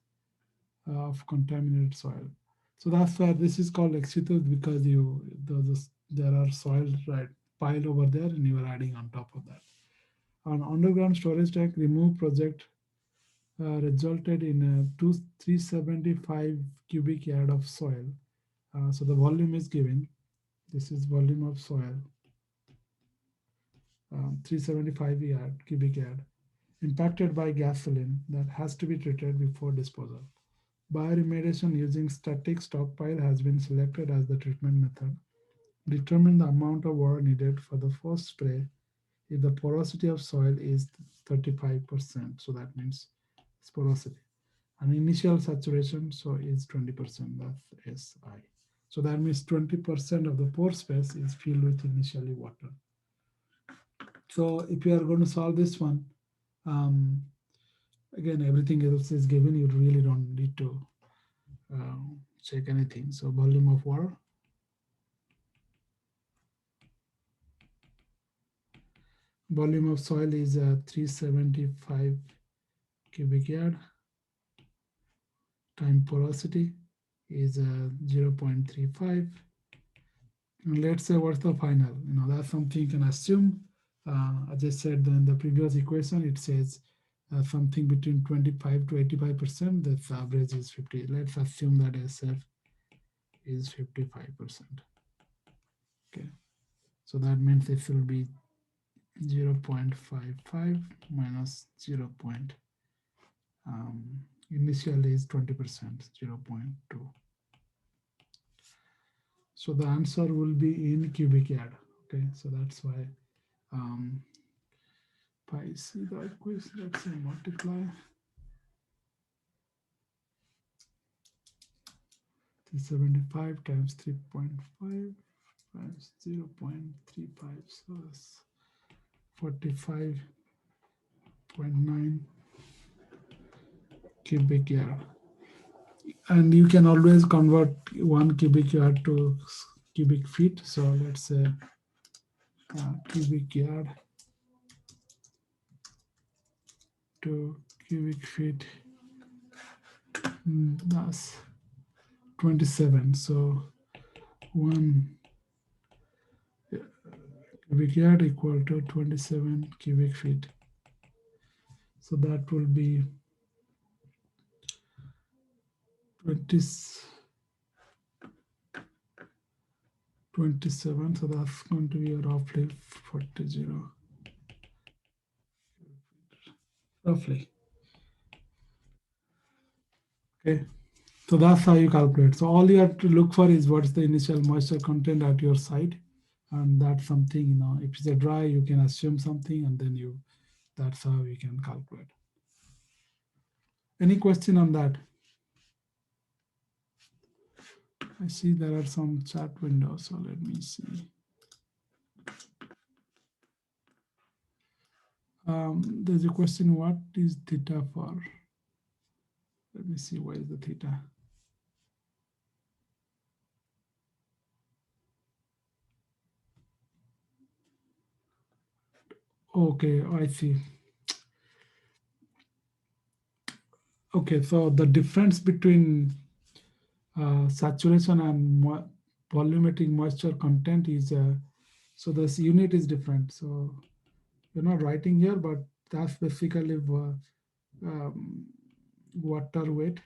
of contaminated soil. So that's why this is called ex situ, because there are soil right piled over there and you are adding on top of that. An underground storage tank remove project resulted in a 375 cubic yard of soil. So the volume is given. This is volume of soil, 375 cubic yard, impacted by gasoline that has to be treated before disposal. Bioremediation using static stockpile has been selected as the treatment method. Determine the amount of water needed for the first spray if the porosity of soil is 35%. So that means it's porosity. And initial saturation so is 20%. That's SI. So that means 20% of the pore space is filled with initially water. So if you are going to solve this one, again, everything else is given. You really don't need to check anything. So volume of water. Volume of soil is 375 cubic yard. Time porosity is 0.35. And let's say what's the final. That's something you can assume. As I said in the previous equation, it says something between 25 to 85%. That's average is 50. Let's assume that SF is 55%. Okay, so that means this will be 0.55 minus 0. Initially is 20%, 0.2. So the answer will be in cubic yard. Okay, so that's why if I see the equation, let's say multiply 375 times 3.5 times 0.35, so that's 45.9 cubic yard. And you can always convert 1 cubic yard to cubic feet. So let's say cubic yard to cubic feet, that's 27. So 1 cubic yard equal to 27 cubic feet. So that will be 27. So that's going to be roughly 40, roughly. Okay. So that's how you calculate. So all you have to look for is what's the initial moisture content at your site. And that's something, if it's a dry, you can assume something and then that's how you can calculate. Any question on that? I see there are some chat windows, so let me see. There's a question, what is theta for? Let me see, where is the theta? Okay, I see. Okay, so the difference between saturation and volumetric moisture content is, so this unit is different. So you're not writing here, but that's basically water weight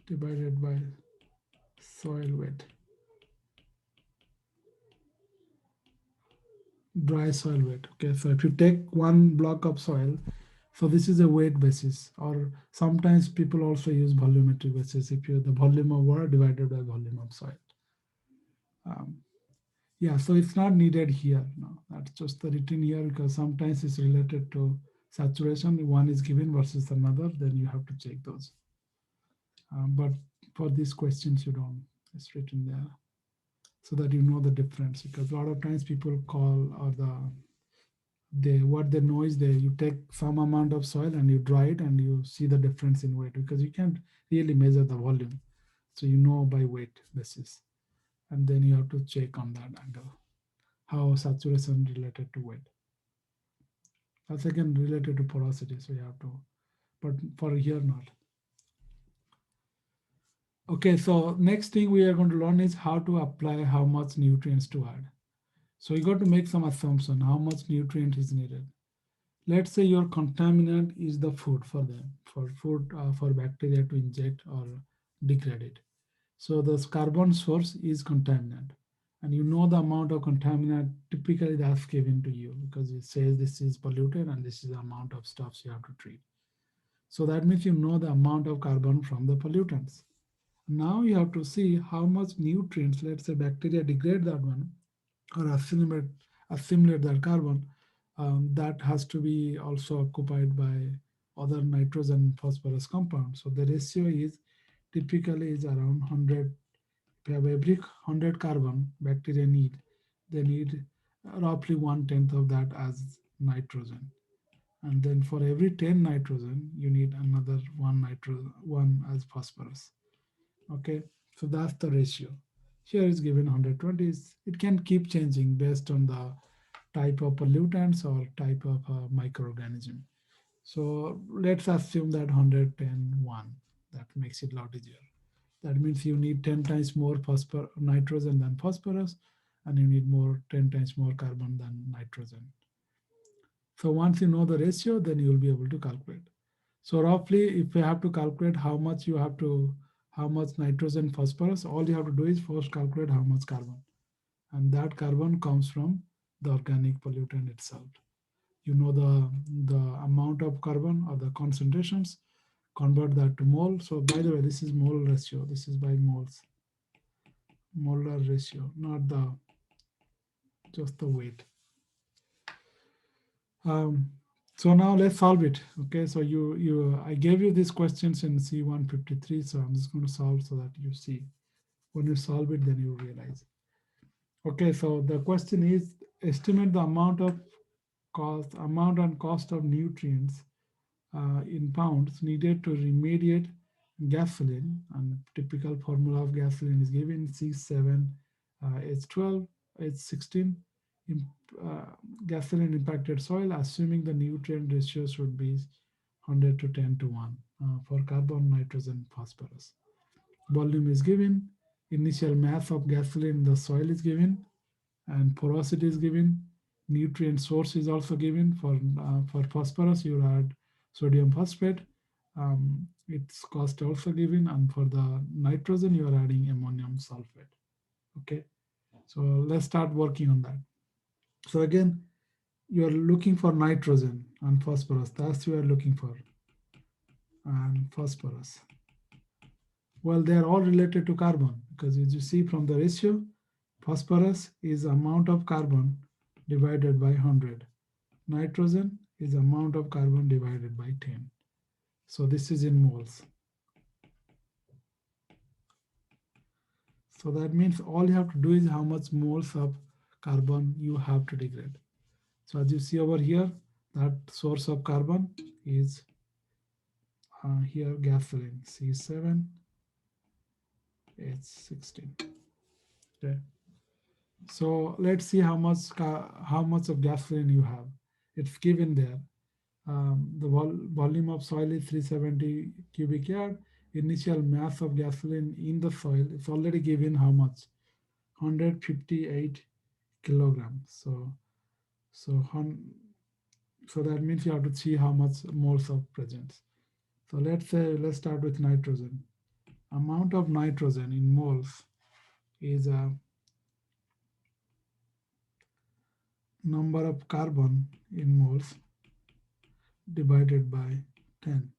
divided by soil weight, dry soil weight. Okay, so if you take one block of soil, so this is a weight basis, or sometimes people also use volumetric basis. If you the volume of water divided by volume of soil. Yeah, so it's not needed here. No, that's just the written here because sometimes it's related to saturation. One is given versus another, then you have to check those. But for these questions, you don't. It's written there so that you know the difference. Because a lot of times people call or what they know is you take some amount of soil and you dry it and you see the difference in weight because you can't really measure the volume. So you know by weight basis. And then you have to check on that angle. How saturation related to weight. That's again related to porosity, so you have to, but for here not. Okay, so next thing we are going to learn is how to apply how much nutrients to add. So you got to make some assumption how much nutrient is needed. Let's say your contaminant is the food for them, for bacteria to inject or degrade it. So the carbon source is contaminant. And you know the amount of contaminant typically that's given to you because it says this is polluted and this is the amount of stuffs you have to treat. So that means you know the amount of carbon from the pollutants. Now you have to see how much nutrients, let's say bacteria degrade that one or assimilate that carbon, that has to be also occupied by other nitrogen phosphorus compounds. So the ratio is typically is around 100. If you have every 100 carbon bacteria need, they need roughly 1/10 of that as nitrogen. And then for every 10 nitrogen, you need another one as phosphorus. Okay, so that's the ratio. Here is given 120. It can keep changing based on the type of pollutants or type of microorganism. So let's assume that 110 That makes it a lot easier. That means you need 10 times more nitrogen than phosphorus, and you need 10 times more carbon than nitrogen. So once you know the ratio, then you'll be able to calculate. So roughly, if you have to calculate how much you have to, how much nitrogen, phosphorus, all you have to do is first calculate how much carbon, and that carbon comes from the organic pollutant itself. You know the amount of carbon or the concentrations, convert that to mole. So by the way, this is mole ratio. This is by moles, molar ratio, not the just the weight. Um, so now let's solve it. Okay, so I gave you these questions in C153, so I'm just going to solve so that you see. When you solve it, then you realize. Okay, so the question is estimate the amount and cost of nutrients in pounds needed to remediate gasoline. And typical formula of gasoline is given C7 H12 H16 in gasoline impacted soil, assuming the nutrient ratio should be 100 to 10 to 1 for carbon, nitrogen, phosphorus. Volume is given, initial mass of gasoline in the soil is given, and porosity is given. Nutrient source is also given. For phosphorus, you add sodium phosphate. Its cost also given, and for the nitrogen, you are adding ammonium sulfate. Okay, so let's start working on that. So again, you are looking for nitrogen and phosphorus. That's you are looking for, and phosphorus. Well, they are all related to carbon because as you see from the ratio, phosphorus is amount of carbon divided by 100. Nitrogen is amount of carbon divided by 10. So this is in moles. So that means all you have to do is how much moles of carbon you have to degrade. So as you see over here, that source of carbon is here gasoline C7 H16. Okay. So let's see how much of gasoline you have. It's given there. The volume of soil is 370 cubic yard. Initial mass of gasoline in the soil is already given how much? 158 kilograms. So that means you have to see how much moles of presence. So let's start with nitrogen. Amount of nitrogen in moles is a number of carbon in moles divided by 10.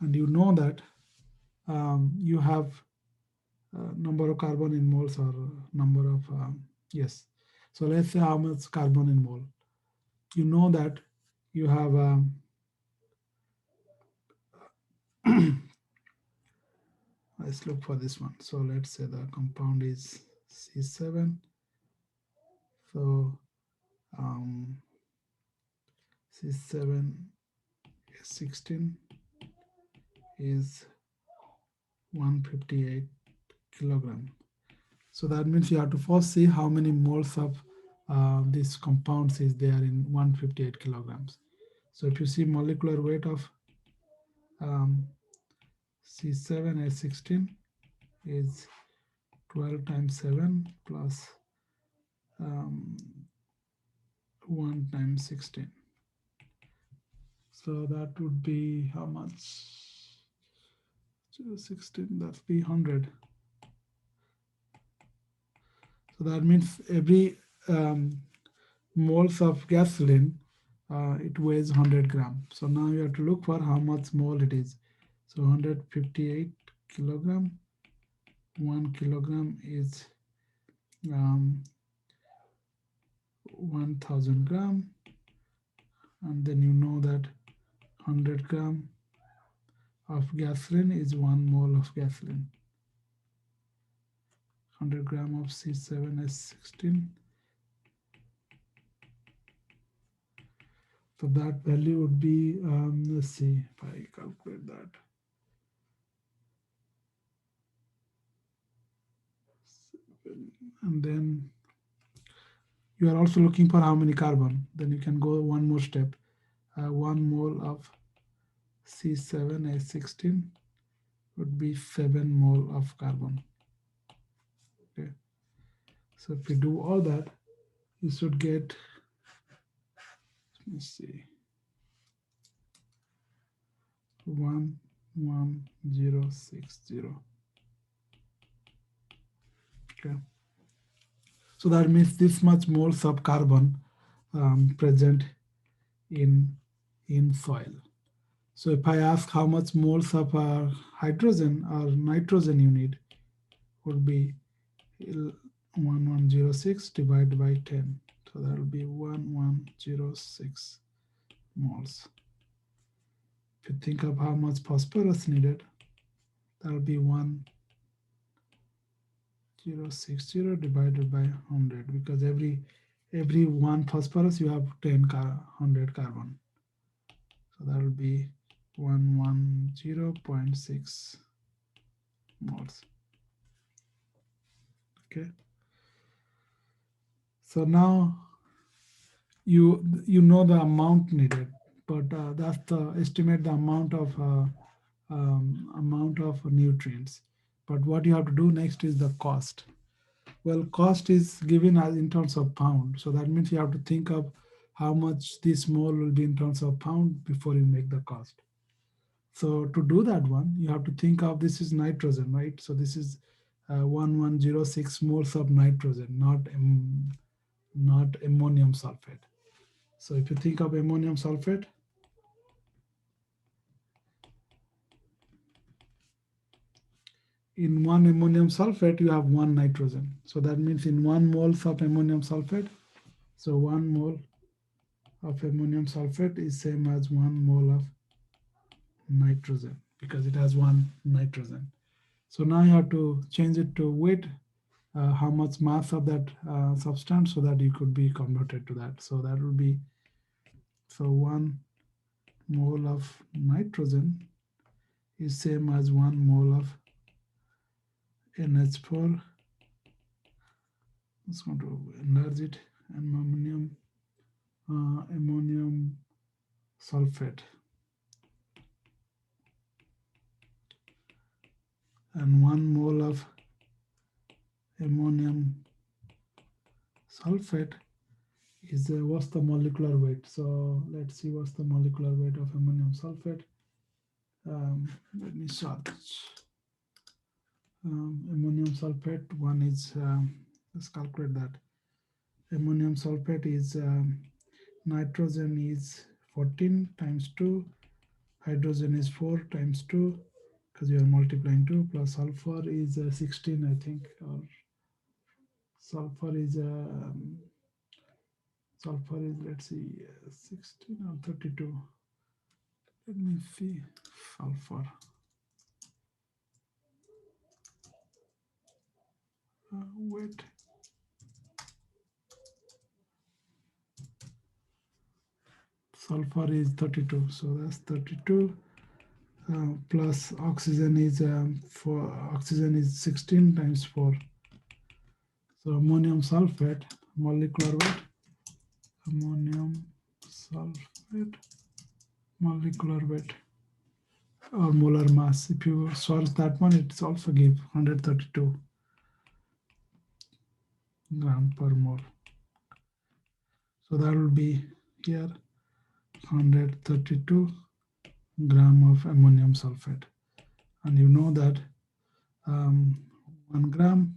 And you know that you have number of carbon in moles or number of, yes. So let's say how much carbon in mole. You know that you have, let's look for this one. So let's say the compound is C7. So C7 16 is 158 kilogram. So that means you have to first see how many moles of these compounds is there in 158 kilograms. So if you see molecular weight of C7H16 is 12 times 7 plus 1 times 16. So that would be how much? 16, that's be 100. So that means every moles of gasoline, it weighs 100 grams. So now you have to look for how much mole it is. So 158 kilogram, 1 kilogram is 1000 gram, and then you know that 100 gram of gasoline is 1 mole of gasoline. 100 gram of C7H16. So that value would be, let's see if I calculate that. And then you are also looking for how many carbon. Then you can go one more step. 1 mole of C7H16 would be 7 mole of carbon. Okay. So if you do all that, you should get, let me see. 11060. Okay, so that means this much moles of carbon present in soil. So if I ask how much moles of hydrogen or nitrogen you need, would be 1106 divided by 10. So that will be 1106 moles. If you think of how much phosphorus needed, that will be 1060 divided by 100, because every one phosphorus you have 100 carbon. So that will be 110.6 moles. Okay. So now you know the amount needed, but that's the estimate the amount of nutrients. But what you have to do next is the cost. Well, cost is given as in terms of pound, so that means you have to think of how much this mole will be in terms of pound before you make the cost. So to do that one, you have to think of this is nitrogen, right? So this is 1106 moles of nitrogen, not ammonium sulfate. So if you think of ammonium sulfate, in one ammonium sulfate, you have one nitrogen. So that means in 1 mole of ammonium sulfate, so 1 mole of ammonium sulfate is same as 1 mole of nitrogen, because it has one nitrogen. So now you have to change it to weight, how much mass of that substance, so that you could be converted to that. So that will be, so 1 mole of nitrogen is same as 1 mole of NH4. It's going to enlarge it, ammonium sulfate, and 1 mole of ammonium sulfate is what's the molecular weight. So let's see what's the molecular weight of ammonium sulfate. Let me search. Ammonium sulfate, one is, let's calculate that. Ammonium sulfate is, nitrogen is 14 times 2, hydrogen is 4 times 2, because you are multiplying 2, plus sulfur is 16, I think, or sulfur is, let's see, 16 or 32. Let me see, sulfur. Wait. Sulfur is 32, so that's 32. Plus oxygen is 16 times 4. So ammonium sulfate molecular weight, ammonium sulfate molecular weight or molar mass. If you solve that one, it's also give 132 gram per mole. So that will be here 132 gram of ammonium sulfate, and you know that 1 gram,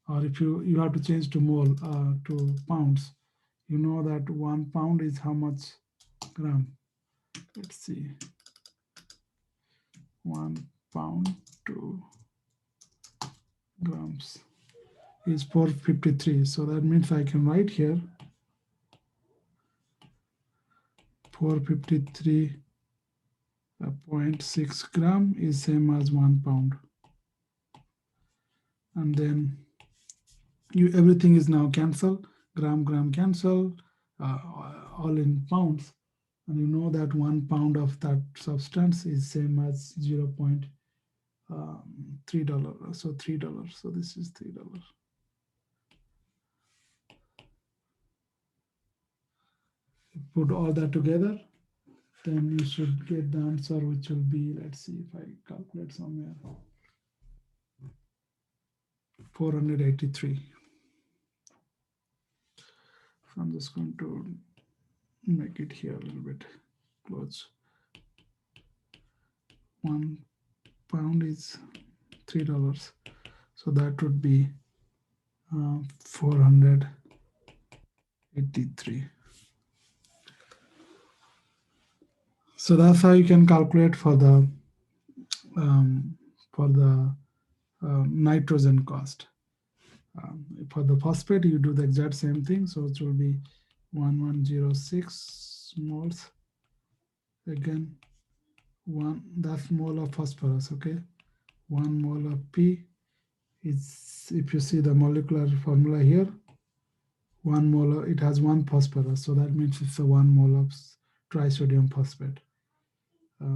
or if you have to change to mole, to pounds, you know that 1 pound is how much gram. Let's see, 1 pound 2 grams is 453. So that means I can write here 453.6 gram is same as 1 pound. And then everything is now cancelled, gram cancel, all in pounds. And you know that 1 pound of that substance is same as $0.3. So $3. So this is $3. Put all that together, then you should get the answer, which will be, let's see if I calculate somewhere, 483. So I'm just going to make it here a little bit close. 1 pound is $3. So that would be 483. So that's how you can calculate um, for the nitrogen cost. For the phosphate, you do the exact same thing. So it will be 1106 moles. Again, that's mole of phosphorus. Okay, 1 mole of P is, if you see the molecular formula here, 1 mole, it has 1 phosphorus. So that means it's a 1 mole of trisodium phosphate.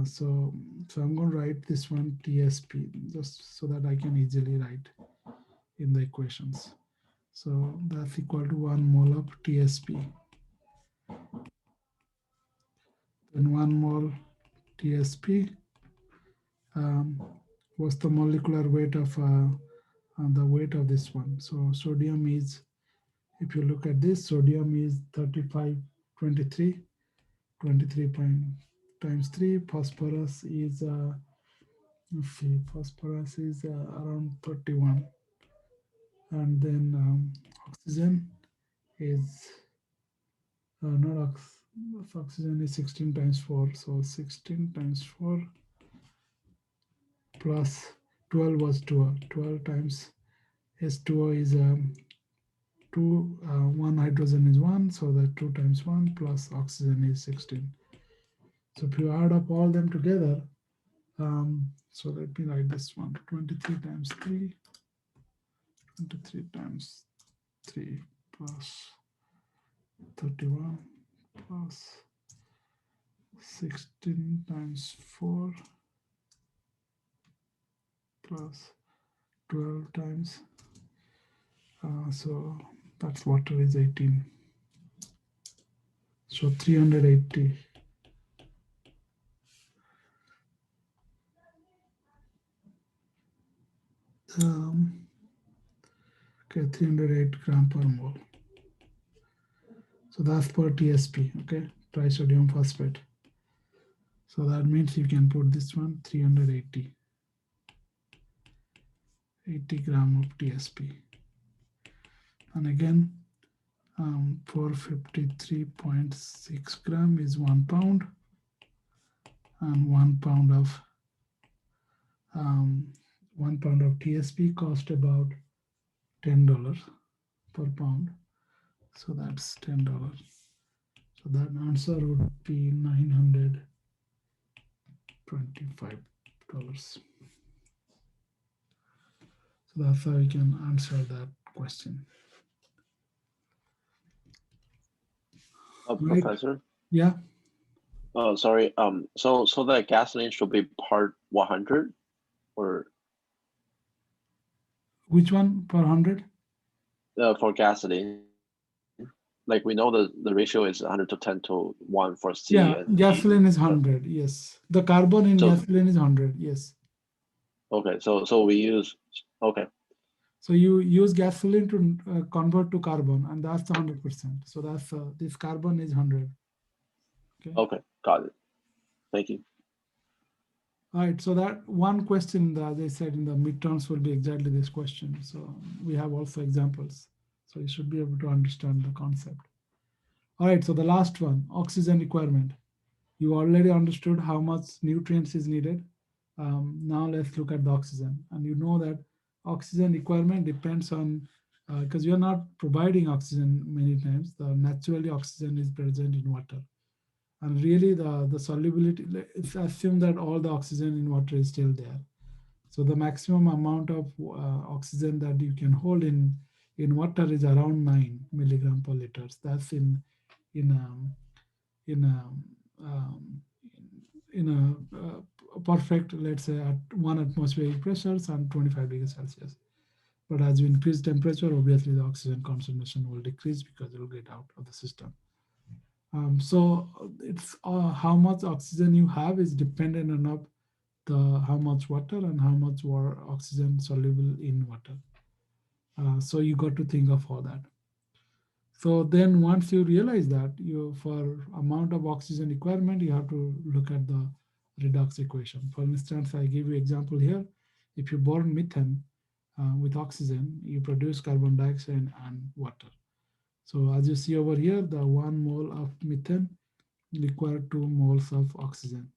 So I'm going to write this one TSP just so that I can easily write in the equations. So that's equal to 1 mole of TSP. Then 1 mole TSP was the molecular weight of the weight of this one. So sodium is, if you look at this, sodium is 3523, 23 point times 3. Phosphorus is let's see, phosphorus is around 31, and then oxygen is not oxygen is 16 times 4, so 16 times 4 plus 12 was 12 times S2O is 2, 1 hydrogen is 1, so that 2 times 1 plus oxygen is 16. So if you add up all them together, so let me write this one, 23 times 3, 23 times 3 plus 31 plus 16 times 4 plus 12 times, so that's water is 18. So 380. Okay, 308 gram per mole. So that's per TSP, okay, trisodium phosphate. So that means you can put this one 380, 80 gram of TSP. And again, 453.6 gram is 1 pound, and 1 pound of 1 pound of TSP cost about $10 per pound. So that's $10. So that answer would be $925. So that's how you can answer that question. Right? Professor. Yeah. Oh, sorry. So the gasoline should be part 100, or Which one per 100? for gasoline. Like we know the ratio is 100 to 10 to 1 for C Yeah, and G. gasoline is 100. Yes, the carbon in So gasoline is 100. Yes. okay, so we use, okay. So you use gasoline to convert to carbon, and that's the 100%. So that's this carbon is 100. Okay, got it. Thank you. All right, so that one question, as I said, in the midterms will be exactly this question. So we have also examples. So you should be able to understand the concept. All right, so the last one, oxygen requirement. You already understood how much nutrients is needed. Now let's look at the oxygen. And you know that oxygen requirement depends on, because you're not providing oxygen many times, the naturally oxygen is present in water. And really the solubility, let's assume that all the oxygen in water is still there. So the maximum amount of oxygen that you can hold in water is around 9 milligram per liter. That's in in a, um, in a perfect, let's say, at 1 atmospheric pressures and 25 degrees Celsius. But as you increase temperature, obviously the oxygen concentration will decrease because it will get out of the system. So it's how much oxygen you have is dependent on the how much water and how much oxygen soluble in water. So you got to think of all that. So then once you realize that you for amount of oxygen requirement, you have to look at the redox equation. For instance, I give you example here. If you burn methane with oxygen, you produce carbon dioxide and water. So as you see over here, the 1 mole of methane require 2 moles of oxygen.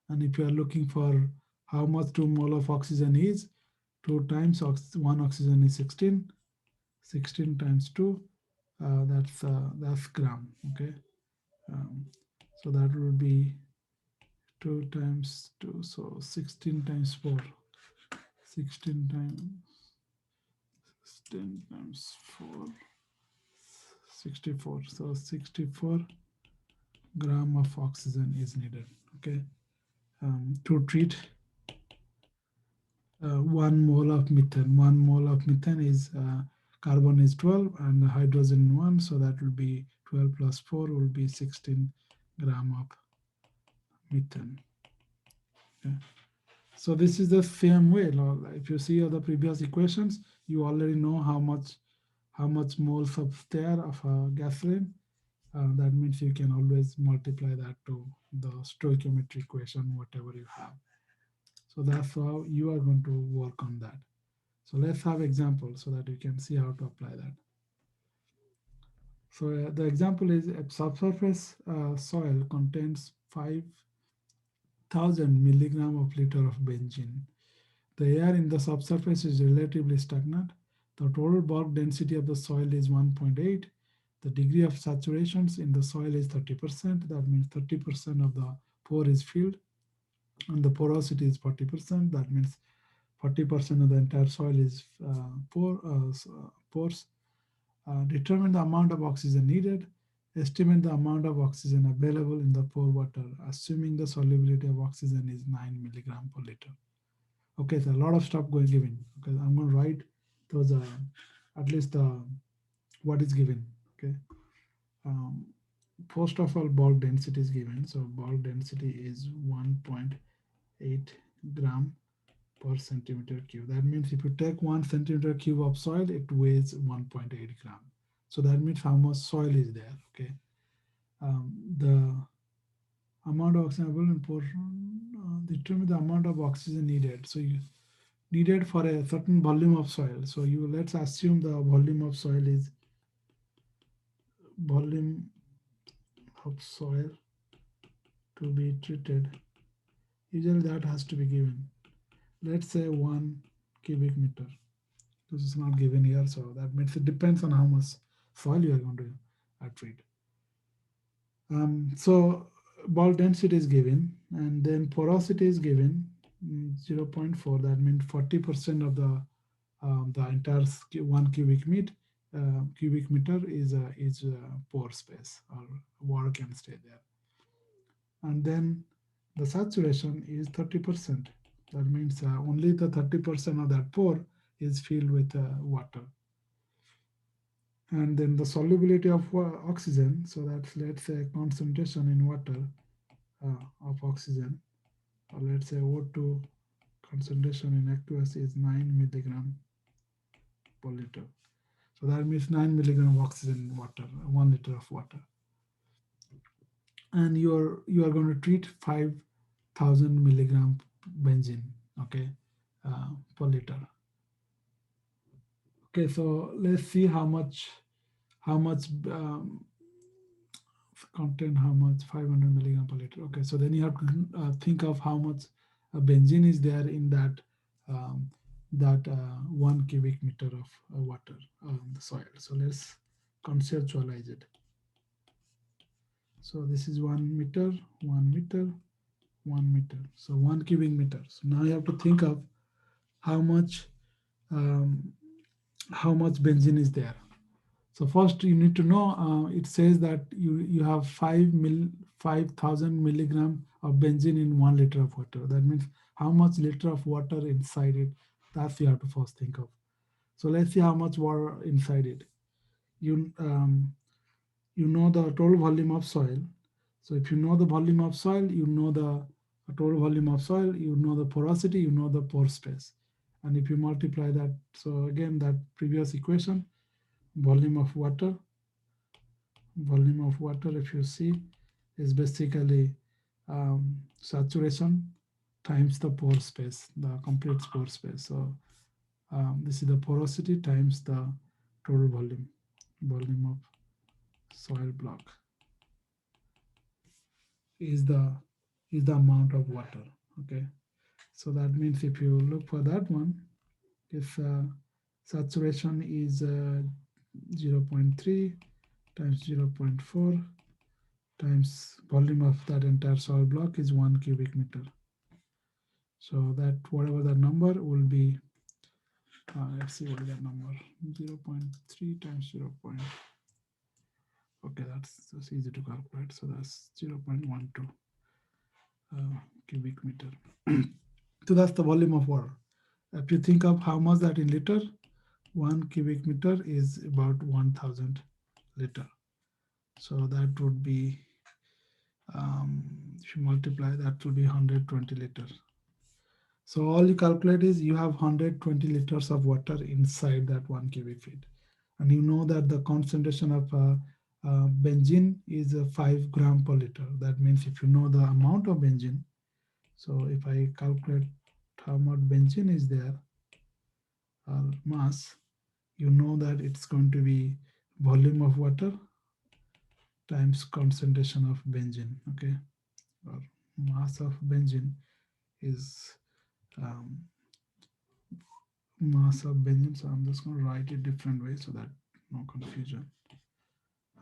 And if you are looking for how much 2 mole of oxygen is, 2 times 1 oxygen is 16. 16 times 2, that's gram. Okay, um, so that will be 2 times 2, so 16 times 4. 16 times 16 times 4, 64. So 64 gram of oxygen is needed. Okay, to treat 1 mole of methane. 1 mole of methane is carbon is 12 and hydrogen 1, so that will be 12 plus 4 will be 16 gram of methane. Okay. So this is the same way. If you see the previous equations, you already know how much moles of there of gasoline. That means you can always multiply that to the stoichiometry equation, whatever you have. So that's how you are going to work on that. So let's have examples so that you can see how to apply that. So the example is a subsurface soil contains 5,000 milligram of liter of benzene. The air in the subsurface is relatively stagnant. The total bulk density of the soil is 1.8. The degree of saturation in the soil is 30%. That means 30% of the pore is filled, and the porosity is 40%. That means 40% of the entire soil is pores. Determine the amount of oxygen needed. Estimate the amount of oxygen available in the pore water, assuming the solubility of oxygen is 9 milligram per liter. Okay, so a lot of stuff going given. Okay, I'm going to write those at least what is given. Okay, um, first of all, bulk density is given. So bulk density is 1.8 gram per centimeter cube. That means if you take 1 centimeter cube of soil, it weighs 1.8 gram. So that means how much soil is there. Okay, the amount of oxygen available in portion determine the amount of oxygen needed. So you needed for a certain volume of soil. So you let's assume the volume of soil is volume of soil to be treated. Usually that has to be given. Let's say 1 cubic meter. This is not given here, so that means it depends on how much soil you are going to treat. So bulk density is given, and then porosity is given 0.4. That means 40% of the entire 1 cubic meter is pore space, or water can stay there. And then the saturation is 30%. That means only the 30% of that pore is filled with water. And then the solubility of oxygen, so that's, let's say, concentration in water of oxygen, or let's say O2 concentration in aqueous is 9 milligram per liter. So that means 9 milligram of oxygen in water, 1 liter of water. And you are going to treat 5,000 milligram benzene, okay, per liter. Okay, so let's see how much content, how much 500 milligram per liter. Okay, so then you have to think of how much benzene is there in that 1 cubic meter of water the soil. So let's conceptualize it. So this is 1 meter, 1 meter, 1 meter. So 1 cubic meter. So now you have to think of how much benzene is there. So first you need to know, it says that you have 5,000 milligram of benzene in 1 liter of water. That means how much liter of water inside it. That's you have to first think of. So let's see how much water inside it. You know the total volume of soil. So if you know the volume of soil, you know the total volume of soil, you know the porosity, you know the pore space. And if you multiply that, so again, that previous equation, volume of water, if you see, is basically saturation times the pore space, the complete pore space. So this is the porosity times the total volume of soil block is the amount of water. Okay, so that means if you look for that one, if saturation is 0.3 times 0.4 times volume of that entire soil block is 1 cubic meter. So that whatever the number will be, let's see what is that number, 0.3 times 0. Okay, that's easy to calculate. So that's 0.12 cubic meter. So that's the volume of water. If you think of how much that in liter, 1 cubic meter is about 1000 liter. So that would be, if you multiply, that will be 120 liters. So all you calculate is you have 120 liters of water inside that 1 cubic feet. And you know that the concentration of benzene is 5 gram per liter. That means if you know the amount of benzene, so if I calculate how much benzene is there, or mass, you know that it's going to be volume of water times concentration of benzene. Okay, or mass of benzene is mass of benzene. So I'm just going to write it different way so that no confusion.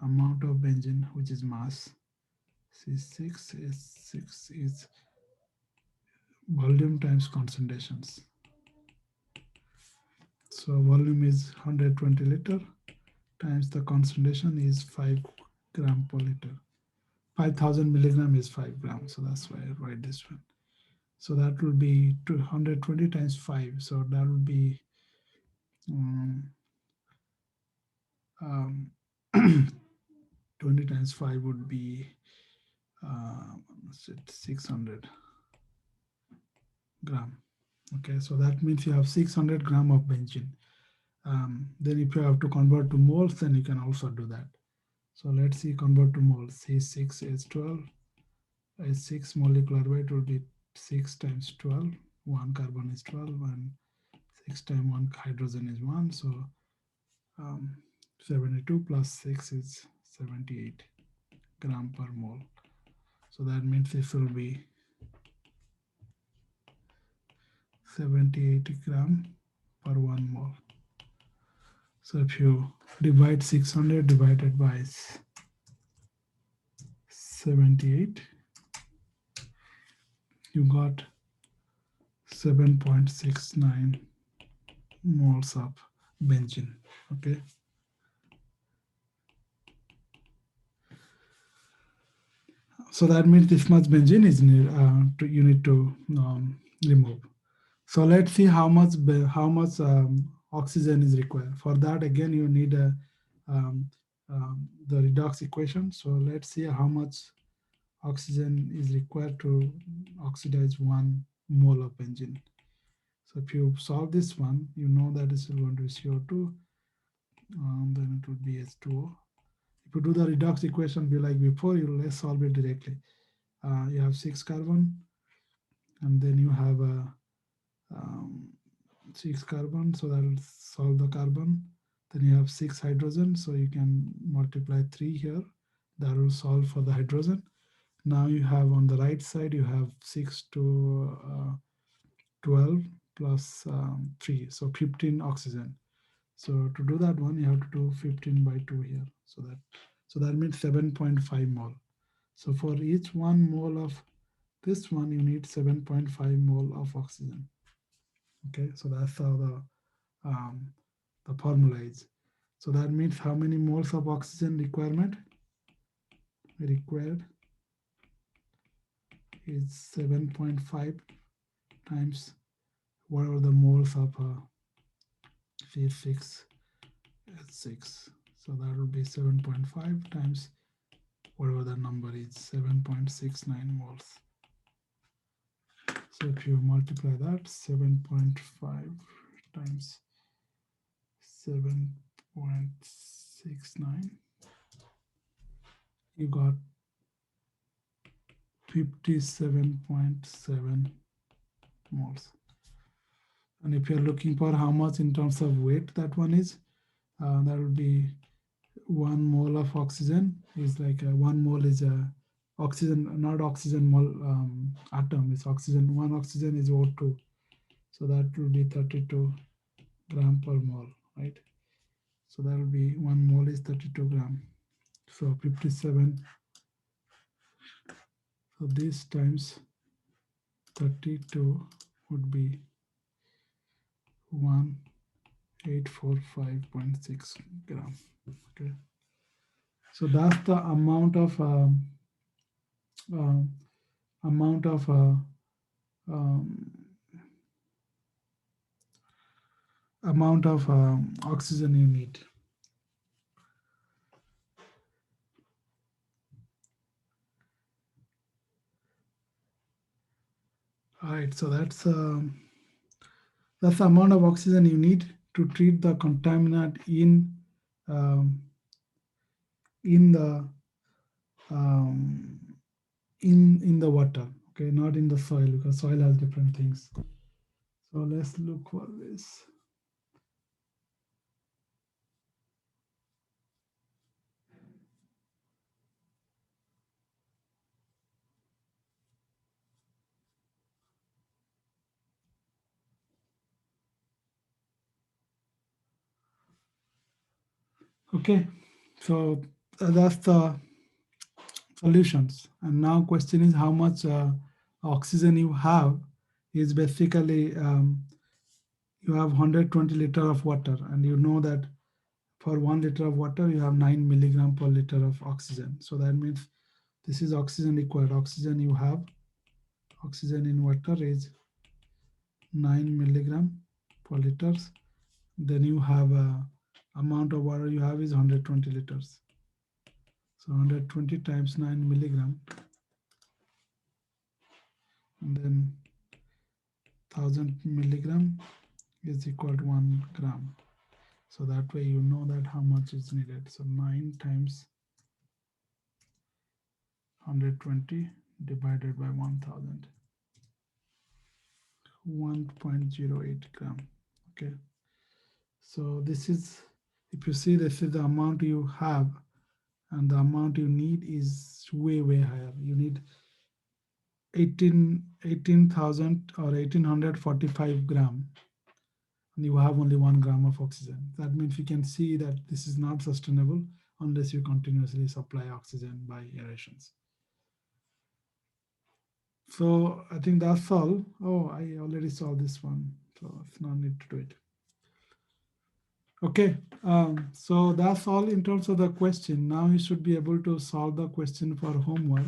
Amount of benzene, which is mass, C6 is volume times concentrations. So volume is 120 liter times the concentration is 5 gram per liter. 5000 milligram is 5 grams. So that's why I write this one. So that will be 220 times 5. So that will be um, 20 times 5 would be 600 gram. Okay, so that means you have 600 gram of benzene. Then if you have to convert to moles, then you can also do that. So let's see, convert to moles. C6H12, H6 molecular weight will be 6 times 12. 1 carbon is 12 and 6 times 1 hydrogen is 1. So 72 plus 6 is 78 gram per mole. So that means this will be 78 gram per 1 mole. So if you divide 600 divided by 78, you got 7.69 moles of benzene. Okay. So that means this much benzene is you need to remove. So let's see how much oxygen is required. For that, again, you need the redox equation. So let's see how much oxygen is required to oxidize 1 mole of benzene. So if you solve this one, you know that this is going to be CO2, then it would be H2O. If you do the redox equation be like before, you let's solve it directly. You have 6 carbon, and then you have a 6 carbon, so that will solve the carbon. Then you have 6 hydrogen, so you can multiply 3 here. That will solve for the hydrogen. Now you have on the right side, you have 6 to 12 plus 3, so 15 oxygen. So to do that one, you have to do 15 by 2 here. So that means 7.5 mole. So for each 1 mole of this one, you need 7.5 mole of oxygen. Okay, so that's how the formula is. So that means how many moles of oxygen required is 7.5 times whatever the moles of C6H6. So that will be 7.5 times whatever the number is, 7.69 moles. So if you multiply that, 7.5 times 7.69, you got 57.7 moles. And if you're looking for how much in terms of weight that one is, that will be 1 mole of oxygen is like 1 mole is a oxygen, not oxygen mole atom. It's oxygen. One oxygen is O2, so that will be 32 gram per mole, right? So that will be 1 mole is 32 gram. So 57. So this times 32 would be 1845.6 gram. Okay. So that's the um, amount of um, oxygen you need. All right, so that's the amount of oxygen you need to treat the contaminant um, in the um, in the water. Okay, not in the soil, because soil has different things. So let's look for this. Okay, so that's the solutions. And now question is how much oxygen you have is basically you have 120 liter of water, and you know that for 1 liter of water you have 9 milligram per liter of oxygen. So that means this is oxygen required. Oxygen you have, oxygen in water is 9 milligram per liters. Then you have amount of water you have is 120 liters. So 120 times 9 milligram, and then 1000 milligram is equal to 1 gram. So that way you know that how much is needed. So 9 times 120 divided by 1000, 1.08 gram. Okay. So this is, if you see, this is the amount you have, and the amount you need is way, way higher. You need 18,000 or 1845 gram, and you have only 1 gram of oxygen. That means you can see that this is not sustainable unless you continuously supply oxygen by aerations. So I think that's all. Oh, I already saw this one, so it's no need to do it. Okay, so that's all in terms of the question. Now you should be able to solve the question for homework.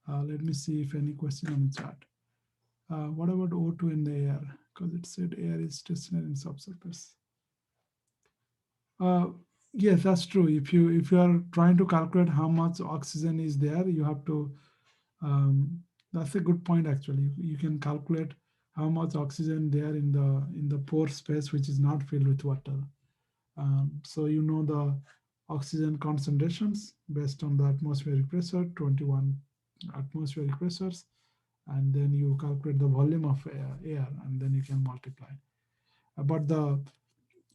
Let me see if any question on the chat. What about O2 in the air? Because it said air is stationary in subsurface. Uh, yes, that's true. If you are trying to calculate how much oxygen is there, you have to. That's a good point actually. You can calculate how much oxygen there in the pore space which is not filled with water. So you know the oxygen concentrations based on the atmospheric pressure, 21 atmospheric pressures, and then you calculate the volume of air, and then you can multiply. But the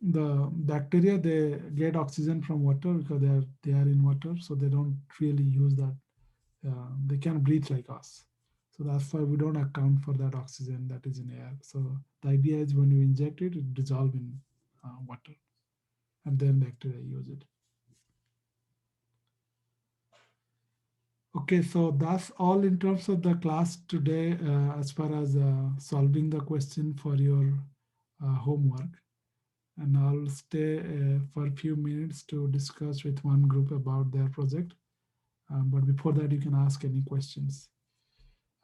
bacteria, they get oxygen from water because they are in water, so they don't really use that. They can breathe like us. So that's why we don't account for that oxygen that is in air. So the idea is when you inject it, it dissolves in water, and then bacteria use it. Okay, so that's all in terms of the class today as far as solving the question for your homework. And I'll stay for a few minutes to discuss with one group about their project. But before that, you can ask any questions.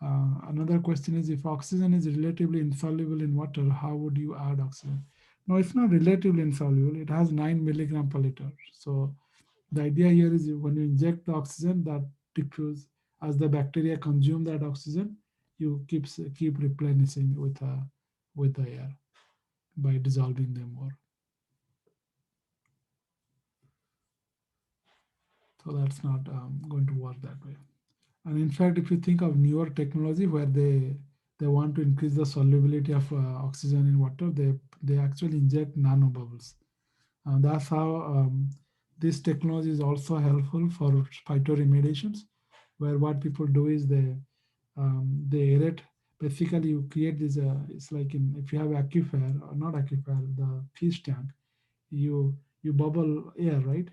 Another question is, if oxygen is relatively insoluble in water, how would you add oxygen? No, it's not relatively insoluble. It has 9 milligram per liter. So the idea here is when you inject the oxygen, that diffuse as the bacteria consume that oxygen, you keep replenishing with the air by dissolving them more. So that's not going to work that way. And in fact, if you think of newer technology where they want to increase the solubility of oxygen in water, they actually inject nanobubbles. And that's how this technology is also helpful for phytoremediations, where what people do is they aerate. Basically, you create this. It's like in if you have aquifer or not aquifer, the fish tank, you bubble air, right?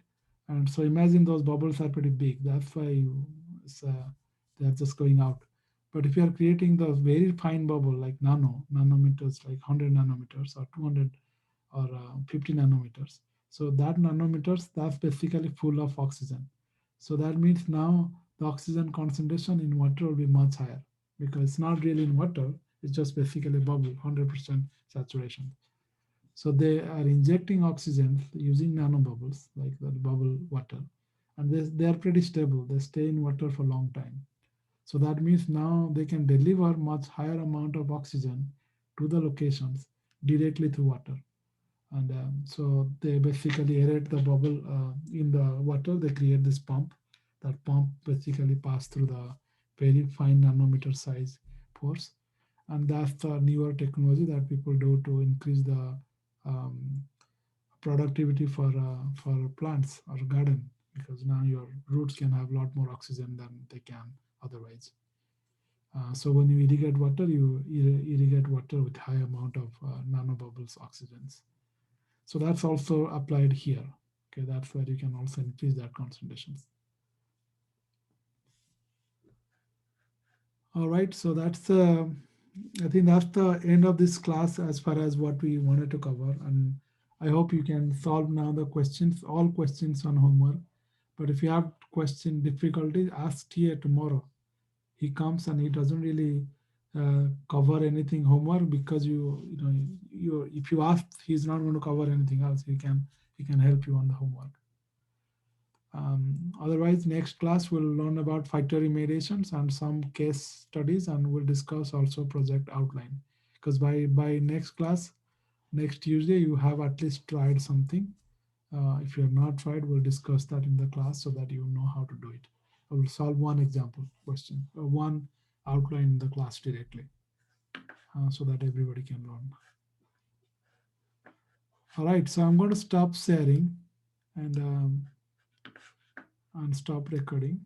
And so imagine those bubbles are pretty big. That's why they're just going out. But if you are creating the very fine bubble like nanometers, like 100 nanometers or 200 or 50 nanometers, so that nanometers, that's basically full of oxygen. So that means now the oxygen concentration in water will be much higher because it's not really in water, it's just basically bubble, 100% saturation. So they are injecting oxygen using nanobubbles, like the bubble water, and they are pretty stable. They stay in water for a long time. So that means now they can deliver much higher amount of oxygen to the locations directly through water. And so they basically aerate the bubble in the water. They create this pump. That pump basically pass through the very fine nanometer size pores, and that's the newer technology that people do to increase the um, productivity for plants or garden, because now your roots can have a lot more oxygen than they can otherwise. So when you irrigate water, you irrigate water with high amount of nanobubbles oxygens. So that's also applied here. Okay, that's where you can also increase that concentrations. All right, so that's I think that's the end of this class as far as what we wanted to cover, and I hope you can solve now the questions, all questions on homework. But if you have question difficulties, ask TA tomorrow. He comes and he doesn't really cover anything homework because you know you if you ask, he's not going to cover anything else. He can help you on the homework. Otherwise, next class we'll learn about phytoremediations and some case studies, and we'll discuss also project outline. Because by next class, next Tuesday, you have at least tried something. If you have not tried, we'll discuss that in the class so that you know how to do it. I will solve one example question, one outline in the class directly, so that everybody can learn. All right, so I'm going to stop sharing and and stop recording.